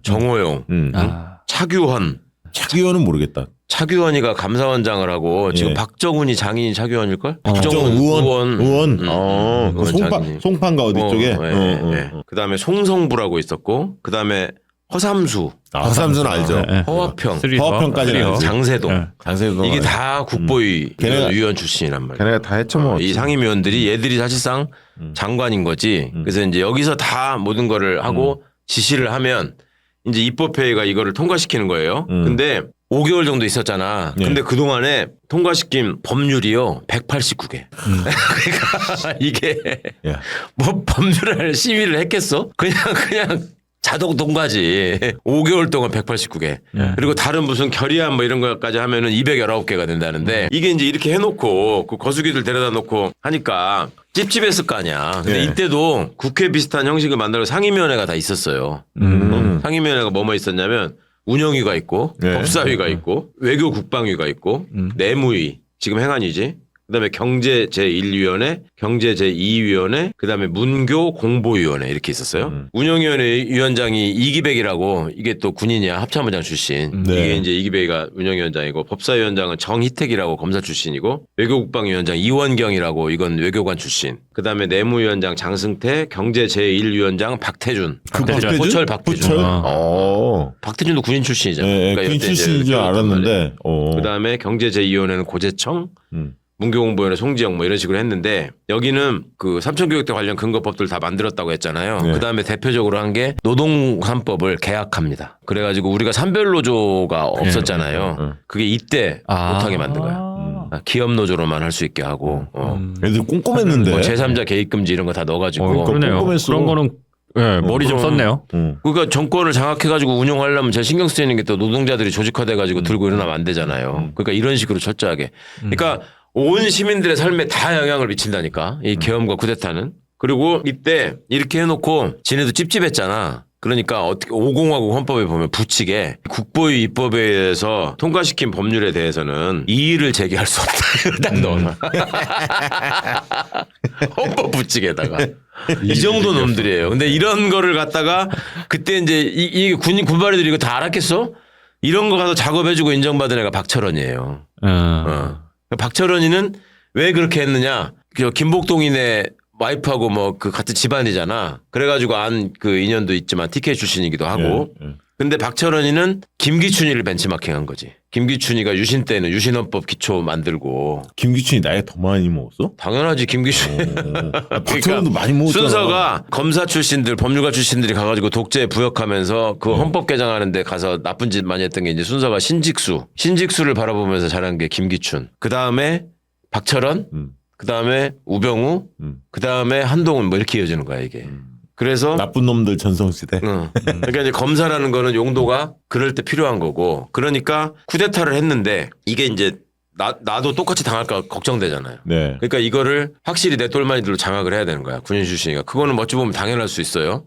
정호용, 아. 차규헌. 차기원은 모르겠다. 차규헌이가 감사원장을 하고 지금 예. 박정훈이 장인이 차규헌일걸? 박정훈 의원. 그 장인이. 송판가 어디 쪽에. 그다음에 송성부라고 있었고 그다음에 허삼수, 허삼수는 알죠. 허화평, 허화평까지는 알지. 장세동. 예. 장세동 이게 다 국보위 걔네가- 위원 출신이란 말이에요. 걔네가 다 헤쳐먹었지. 이 상임위원들이 얘들이 사실상 장관인 거지. 그래서 이제 여기서 다 모든 거를 하고 지시를 하면 이제 입법회의가 이거를 통과시키는 거예요. 근데 5개월 정도 있었잖아. 네. 근데 그동안에 통과시킨 법률이요. 189개. 그러니까 이게 야. 뭐 법률을 시위를 했겠어? 그냥 자동 통과지. 5개월 동안 189개. 그리고 다른 무슨 결의안 뭐 이런 거까지 하면은 219개가 된다는데 이게 이제 이렇게 해놓고 그 거수기들 데려다 놓고 하니까 찝찝했을 거 아니야. 근데 네. 이때도 국회 비슷한 형식을 만들어 상임위원회가 다 있었어요. 상임위원회가 뭐뭐 있었냐면 운영위가 있고 네. 법사위가 있고 외교국방위가 있고 내무위 지금 행안위지. 그다음에 경제 제1위원회, 경제 제2위원회, 그다음에 문교 공보위원회 이렇게 있었어요. 운영위원회 위원장이 이기백이라고 이게 또 군인이야 합참의장 출신. 네. 이게 이제 이기백이가 운영위원장이고 법사위원장은 정희택이라고 검사 출신이고 외교국방위원장 이원경이라고 이건 외교관 출신. 그다음에 내무위원장 장승태, 경제 제1위원장 박태준. 박태준? 호철 박태준. 호철? 어. 박태준도 군인 출신이잖아. 예, 군 이때 이제 출신인 줄 알았는데. 그다음에 경제 제2위원회는 고재청. 문교공보위원회 송지영 뭐 이런 식으로 했는데 여기는 그 삼천교육대 관련 근거법들 다 만들었다고 했잖아요. 네. 그다음에 대표적으로 한 게 노동3법을 개약합니다. 그래가지고 우리가 산별노조가 없었잖아요. 그게 이때 못하게 만든 거야. 기업노조로만 할 수 있게 하고 애들 꼼꼼했는데. 뭐 제3자 개입금지 이런 거 다 넣어가지고 그러네요. 꼼꼼했어. 그런 거는 예, 머리 좀 썼네요. 그러니까 정권을 장악해가지고 운영하려면 제일 신경 쓰이는 게 또 노동자들이 조직화돼가지고 들고 일어나면 안 되잖아요. 그러니까 이런 식으로 철저하게. 그러니까 온 시민들의 삶에 다 영향을 미친다니까. 이 계엄과 쿠데타는. 그리고 이때 이렇게 해놓고 지네도 찝찝했잖아. 그러니까 어떻게 5공화국 헌법에 보면 부칙에 국보위 입법회에서 통과시킨 법률에 대해서는 이의를 제기할 수 없다. 딱 넣어놔. 헌법 부칙에다가. 이 정도 놈들이에요. 근데 이런 거를 갖다가 그때 이제 이 군발이들이 이거 다 알았겠어? 이런 거 가서 작업해주고 인정받은 애가 박철원이에요. 박철원이는 왜 그렇게 했느냐? 김복동이네 와이프하고 뭐 그 같은 집안이잖아. 그래가지고 안 그 인연도 있지만 TK 출신이기도 하고. 근데 박철원이는 김기춘이를 벤치마킹한 거지. 김기춘이가 유신 때는 유신헌법 기초 만들고. 김기춘이 나이 더 많이 먹었어? 당연하지 김기춘. 박철원도 많이 먹었잖아. 순서가 검사 출신들, 법률가 출신들이 가가지고 독재에 부역하면서 그 헌법 개정하는데 가서 나쁜 짓 많이 했던 게 이제 순서가 신직수를 바라보면서 자란 게 김기춘. 그 다음에 박철원, 그 다음에 우병우, 그 다음에 한동훈 뭐 이렇게 이어지는 거야 이게. 그래서 나쁜 놈들 전성시대. 그러니까 이제 검사라는 거는 용도가 그럴 때 필요한 거고. 그러니까 쿠데타를 했는데 이게 이제 나도 똑같이 당할까 걱정되잖아요. 네. 그러니까 이거를 확실히 내 똘마니들로 장악을 해야 되는 거야. 군인 출신이니까. 그거는 어찌 보면 당연할 수 있어요.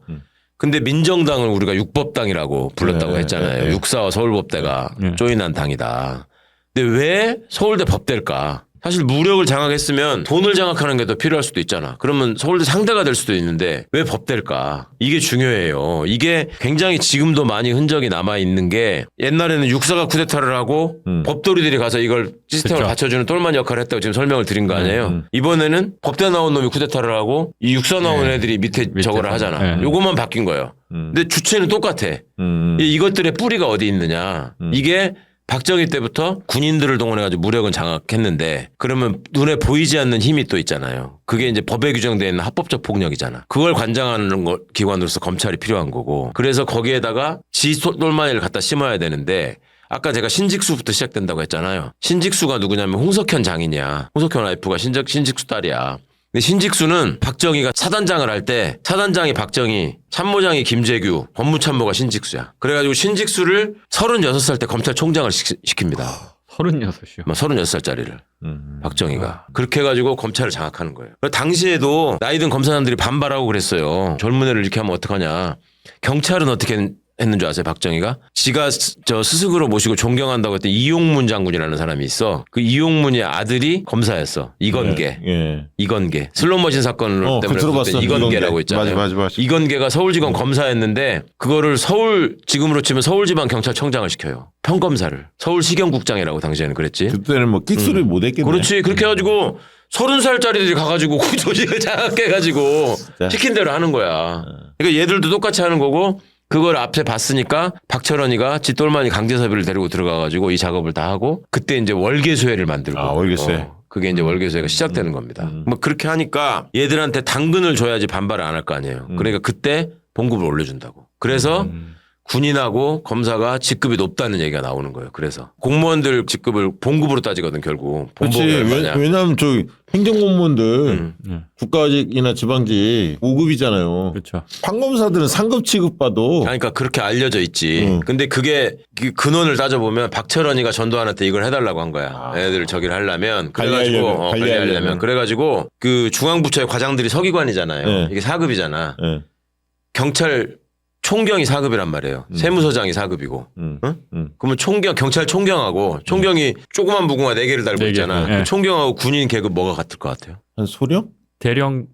근데 민정당을 우리가 육법당이라고 불렀다고 네, 했잖아요. 네. 육사와 서울법대가 조인한 당이다. 근데 왜 서울대 법대일까? 사실 무력을 장악했으면 돈을 장악하는 게 더 필요할 수도 있잖아. 그러면 서울대 상대가 될 수도 있는데 왜 법대일까? 이게 중요해요. 이게 굉장히 지금도 많이 흔적이 남아있는 게 옛날에는 육사가 쿠데타를 하고 법도리들이 가서 이걸 시스템을 그쵸. 받쳐주는 똘마니 역할을 했다고 지금 설명을 드린 거 아니에요. 이번에는 법대 나온 놈이 쿠데타를 하고 이 육사 나온 애들이 밑에 저거를 하잖아. 네. 요것만 바뀐 거예요. 근데 주체는 똑같아. 이것들의 뿌리가 어디 있느냐. 이게 박정희 때부터 군인들을 동원해가지고 무력은 장악했는데 그러면 눈에 보이지 않는 힘이 또 있잖아요. 그게 이제 법에 규정되어 있는 합법적 폭력이잖아. 그걸 관장하는 기관으로서 검찰이 필요한 거고. 그래서 거기에다가 똘마니를 갖다 심어야 되는데 아까 제가 신직수부터 시작된다고 했잖아요. 신직수가 누구냐면 홍석현 장인이야. 홍석현 와이프가 신직수 딸이야. 근데 신직수는 박정희가 사단장을 할 때 사단장이 박정희, 참모장이 김재규, 법무참모가 신직수야. 그래가지고 신직수를 36살 때 검찰총장을 시킵니다. 36이요. 36살짜리를 박정희가. 그렇게 해가지고 검찰을 장악하는 거예요. 당시에도 나이든 검사장들이 반발하고 그랬어요. 젊은 애를 이렇게 하면 어떡하냐. 경찰은 어떻게 했는 줄 아세요? 박정희가 지가 저 스승으로 모시고 존경한다고 했던 이용문 장군이라는 사람이 있어. 그 이용문의 아들이 검사였어. 이건계. 예. 이건계. 슬롯머신 사건 때문에 들어봤어. 그때 이건계라고 있잖아요. 맞아. 이건계가 서울지검 검사였는데 그거를 지금으로 치면 서울지방경찰청장을 시켜요. 평검사를. 서울시경국장이라고 당시에는 그랬지. 그때는 뭐 끽소리 못 했겠네. 그렇지. 그렇게 해가지고 30살짜리들이 가가지고 조직을 장악해가지고 시킨 대로 하는 거야. 그러니까 얘들도 똑같이 하는 거고 그걸 앞에 봤으니까 박철원이가 지똘마니 강제섭이를 데리고 들어가가지고 이 작업을 다 하고 그때 이제 월계수회를 만들고. 월계수회. 그게 이제 월계수회가 시작되는 겁니다. 뭐 그렇게 하니까 얘들한테 당근을 줘야지 반발을 안 할 거 아니에요. 그러니까 그때 봉급을 올려준다고. 그래서 군인하고 검사가 직급이 높다는 얘기가 나오는 거예요. 그래서 공무원들 직급을 봉급으로 따지거든 결국. 그렇지. 왜냐하면 저 행정공무원들 국가직이나 지방직 5급이잖아요. 그렇죠. 판검사들은 상급 취급받도. 그러니까 그렇게 알려져 있지. 근데 그게 그 근원을 따져보면 박철원이가 전두환한테 이걸 해달라고 한 거야. 애들 저기를 하려면. 그래가지고 관리하려면. 그래가지고 그 중앙부처의 과장들이 서기관이잖아요. 네. 이게 4급이잖아. 네. 경찰 총경이 4급이란 말이에요. 세무서장이 4급이고. 그러면 경찰 총경하고 총경이 조그만 무궁화 4개를 달고 네 개. 있잖아. 네. 그 총경하고 군인 계급 뭐가 같을 것 같아요? 한 소령? 대령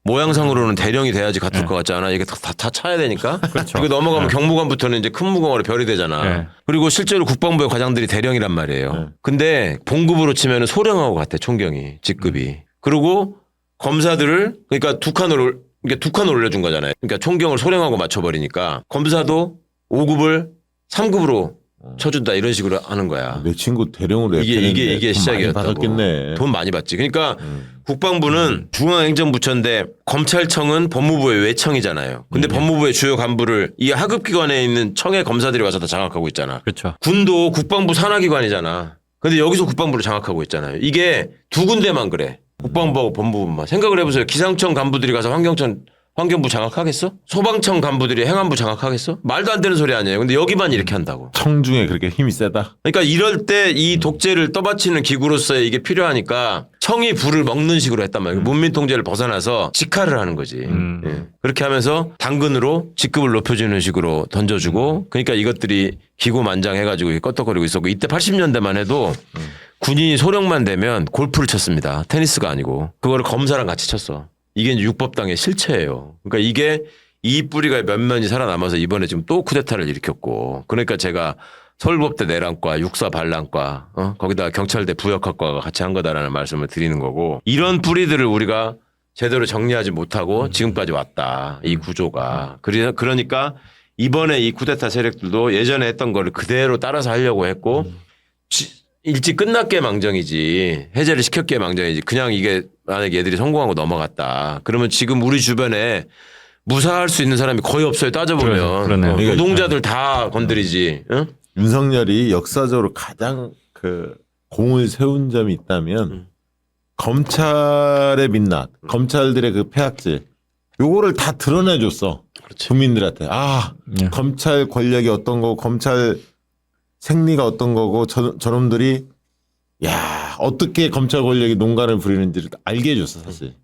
모양상으로는 대령이 돼야지 같을 것 같지 않아? 이게 다 차야 되니까. 이거 넘어가면 경무관부터는 이제 큰 무궁화로 별이 되잖아. 네. 그리고 실제로 국방부의 과장들이 대령이란 말이에요. 근데 봉급으로 치면 소령하고 같아, 총경이, 직급이. 그리고 검사들을, 그러니까 두 칸을 올려준 거잖아요. 그러니까 총경을 소령하고 맞춰버리니까 검사도 5급을 3급으로 쳐준다 이런 식으로 하는 거야. 내 친구 대령으로 이게 시작이었다고. 받았겠네. 돈 많이 받지. 그러니까 국방부는 중앙행정부처인데 검찰청은 법무부의 외청이잖아요. 근데 법무부의 주요 간부를 이 하급기관에 있는 청의 검사들이 와서 다 장악하고 있잖아. 그렇죠. 군도 국방부 산하기관이잖아. 근데 여기서 국방부를 장악하고 있잖아요. 이게 두 군데만 그래. 국방부하고 법무부만. 생각을 해보세요. 기상청 간부들이 가서 환경부 장악하겠어? 소방청 간부들이 행안부 장악하겠어? 말도 안 되는 소리 아니에요. 근데 여기만 이렇게 한다고. 청 중에 그렇게 힘이 세다. 그러니까 이럴 때 이 독재를 떠받치는 기구로서의 이게 필요하니까 청이 불을 먹는 식으로 했단 말이에요. 문민 통제를 벗어나서 직할을 하는 거지. 예. 그렇게 하면서 당근으로 직급을 높여주는 식으로 던져주고 그러니까 이것들이 기고만장해가지고 껐덕거리고 있었고 이때 80년대만 해도 군인이 소령만 되면 골프를 쳤습니다. 테니스가 아니고. 그거를 검사랑 같이 쳤어. 이게 이제 육법당의 실체예요. 그러니까 이게 이 뿌리가 몇몇이 살아남아서 이번에 지금 또 쿠데타를 일으켰고 그러니까 제가 서울법대 내란과 육사 반란과 거기다가 경찰대 부역학과가 같이 한 거다라는 말씀을 드리는 거고 이런 뿌리들을 우리가 제대로 정리하지 못하고 지금까지 왔다. 이 구조가. 그러니까 이번에 이 쿠데타 세력들도 예전에 했던 거를 그대로 따라서 하려고 했고 일찍 끝났기에 망정이지 해제를 시켰기에 망정이지 그냥 이게 만약에 얘들이 성공하고 넘어갔다. 그러면 지금 우리 주변에 무사할 수 있는 사람이 거의 없어요. 따져보면. 그러네요. 노동자들 다 건드리지. 응? 윤석열이 역사적으로 가장 그 공을 세운 점이 있다면 검찰의 민낯, 검찰들의 그 폐악질, 요거를 다 드러내줬어. 그렇지. 국민들한테. 아, 네. 검찰 권력이 어떤 거고, 검찰 생리가 어떤 거고, 저놈들이, 야, 어떻게 검찰 권력이 농간을 부리는지를 알게 해줬어, 사실.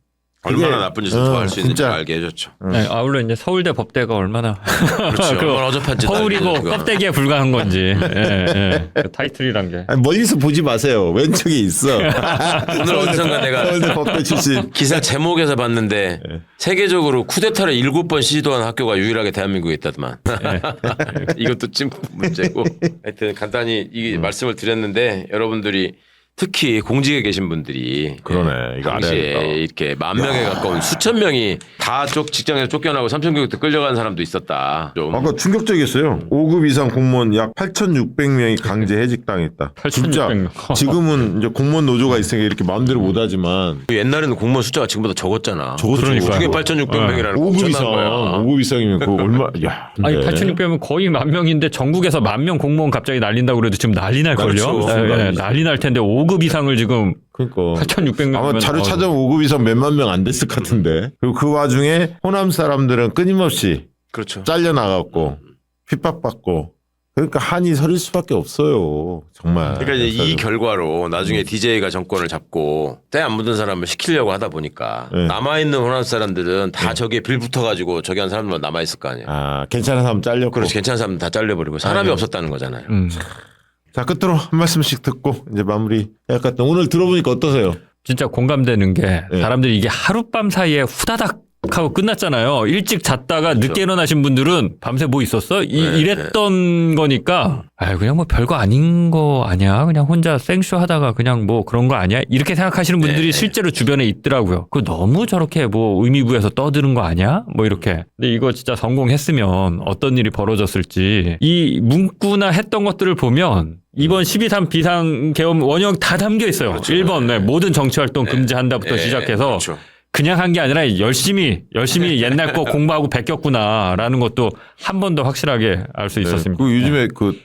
얼마나 그게- 나쁜 짓을 더 할 수 있는지 진짜. 알게 해줬죠. 네, 아울러 이제 서울대 법대가 얼마나 그렇죠. 그 얼마나 어접한 짓 서울이고 알게 해줘, 껍데기에 불과한 건지. 예, 예. 그 타이틀이란 게. 아니, 멀리서 보지 마세요. 왼쪽에 있어. 오늘 어디선가 내가 서울대 법대 출신. 기사 제목에서 봤는데 네. 세계적으로 쿠데타를 7번 시도한 학교가 유일하게 대한민국에 있다더만. 이것도 찜 문제고. 하여튼 간단히 이 말씀을 드렸는데 여러분들이 특히 공직에 계신 분들이 그러네. 이거 당시에 알아야겠다. 이렇게 10,000명에 가까운 수천 명이 다 직장에서 쫓겨나고 삼성교육도 끌려간 사람도 있었다. 좀 아까 충격적이었어요. 5급 이상 공무원 약 8,600명이 강제 해직당했다. 8,600 진짜 명. 지금은 이제 공무원 노조가 있으니까 이렇게 마음대로 못하지만 옛날에는 공무원 숫자가 지금보다 적었잖아. 적었으니까요. 어떻게 8,600명이라는 5급 이상, 5급 이상이면 그거 얼마? 야, 아니 근데 8,600명 거의 10,000명인데 전국에서 10,000명 공무원 갑자기 날린다고 그래도 지금 난리 날 걸요. 그렇죠. 난리 날 텐데 5급 이상을 지금 그러니까 8,600명 아마 자료 찾아보면 5급 이상 몇만 명 안 됐을 것 같은데. 그리고 그 와중에 호남 사람들은 끊임없이 그렇죠. 잘려 나갔고 핍박받고. 그러니까 한이 서릴 수밖에 없어요. 정말. 그러니까 이제 이 결과로 나중에 DJ가 정권을 잡고 때 안 묻은 사람을 시키려고 하다 보니까 네. 남아있는 호남 사람들은 다 저기에 빌 붙어가지고 저기 한 사람들만 남아있을 거 아니에요. 아, 괜찮은 사람 잘렸고. 그렇지. 괜찮은 사람 다 잘려버리고 사람이 아니요. 없었다는 거잖아요. 자, 끝으로 한 말씀씩 듣고 이제 마무리 해야 할 것 같아요. 오늘 들어보니까 어떠세요? 진짜 공감되는 게 네. 사람들이 이게 하룻밤 사이에 후다닥 하고 끝났잖아요. 일찍 잤다가 늦게 일어나신 분들은 밤새 뭐 있었어? 이랬던 거니까 그냥 뭐 별거 아닌 거 아니야? 그냥 혼자 생쇼 하다가 그냥 뭐 그런 거 아니야? 이렇게 생각하시는 분들이 실제로 주변에 있더라고요. 그 너무 저렇게 뭐 의미부여서 떠드는 거 아니야? 뭐 이렇게. 근데 이거 진짜 성공했으면 어떤 일이 벌어졌을지 이 문구나 했던 것들을 보면 이번 12.3 비상계엄 원형 다 담겨 있어요. 그렇죠. 1번 네, 모든 정치활동 금지한다부터 시작해서 그렇죠. 그냥 한 게 아니라 열심히 옛날 거 공부하고 베꼈구나라는 것도 한 번 더 확실하게 알 수 있었습니다. 그 요즘에 그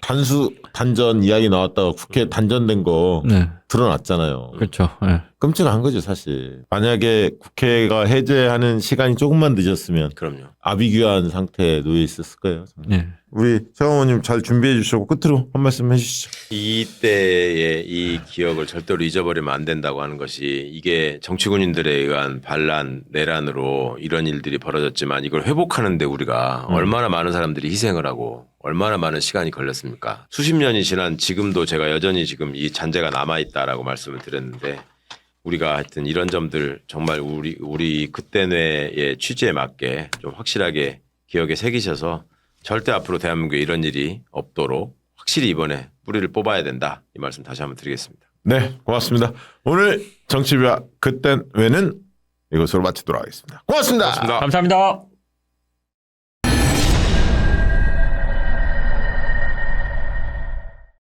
단전 이야기 나왔다가 국회 단전된 거 네, 드러났잖아요. 그렇죠. 네. 끔찍한 거죠, 사실. 만약에 국회가 해제하는 시간이 조금만 늦었으면 그럼요. 아비규환 상태에 놓여 있었을 거예요. 정말. 네. 우리 최강호님 잘 준비해 주시고 끝으로 한 말씀 해주시죠. 이때의 이 기억을 절대로 잊어버리면 안 된다고 하는 것이 이게 정치군인들에 의한 반란, 내란으로 이런 일들이 벌어졌지만 이걸 회복하는데 우리가 얼마나 많은 사람들이 희생을 하고 얼마나 많은 시간이 걸렸습니까? 수십 년이 지난 지금도 제가 여전히 지금 이 잔재가 남아있다라고 말씀을 드렸는데 우리가 하여튼 이런 점들 정말 우리 그때 뇌의 취지에 맞게 좀 확실하게 기억에 새기셔서 절대 앞으로 대한민국에 이런 일이 없도록 확실히 이번에 뿌리를 뽑아야 된다. 이 말씀 다시 한번 드리겠습니다. 네, 고맙습니다. 오늘 정치비와 그땐 왜는 이것으로 마치도록 하겠습니다. 고맙습니다. 고맙습니다. 감사합니다.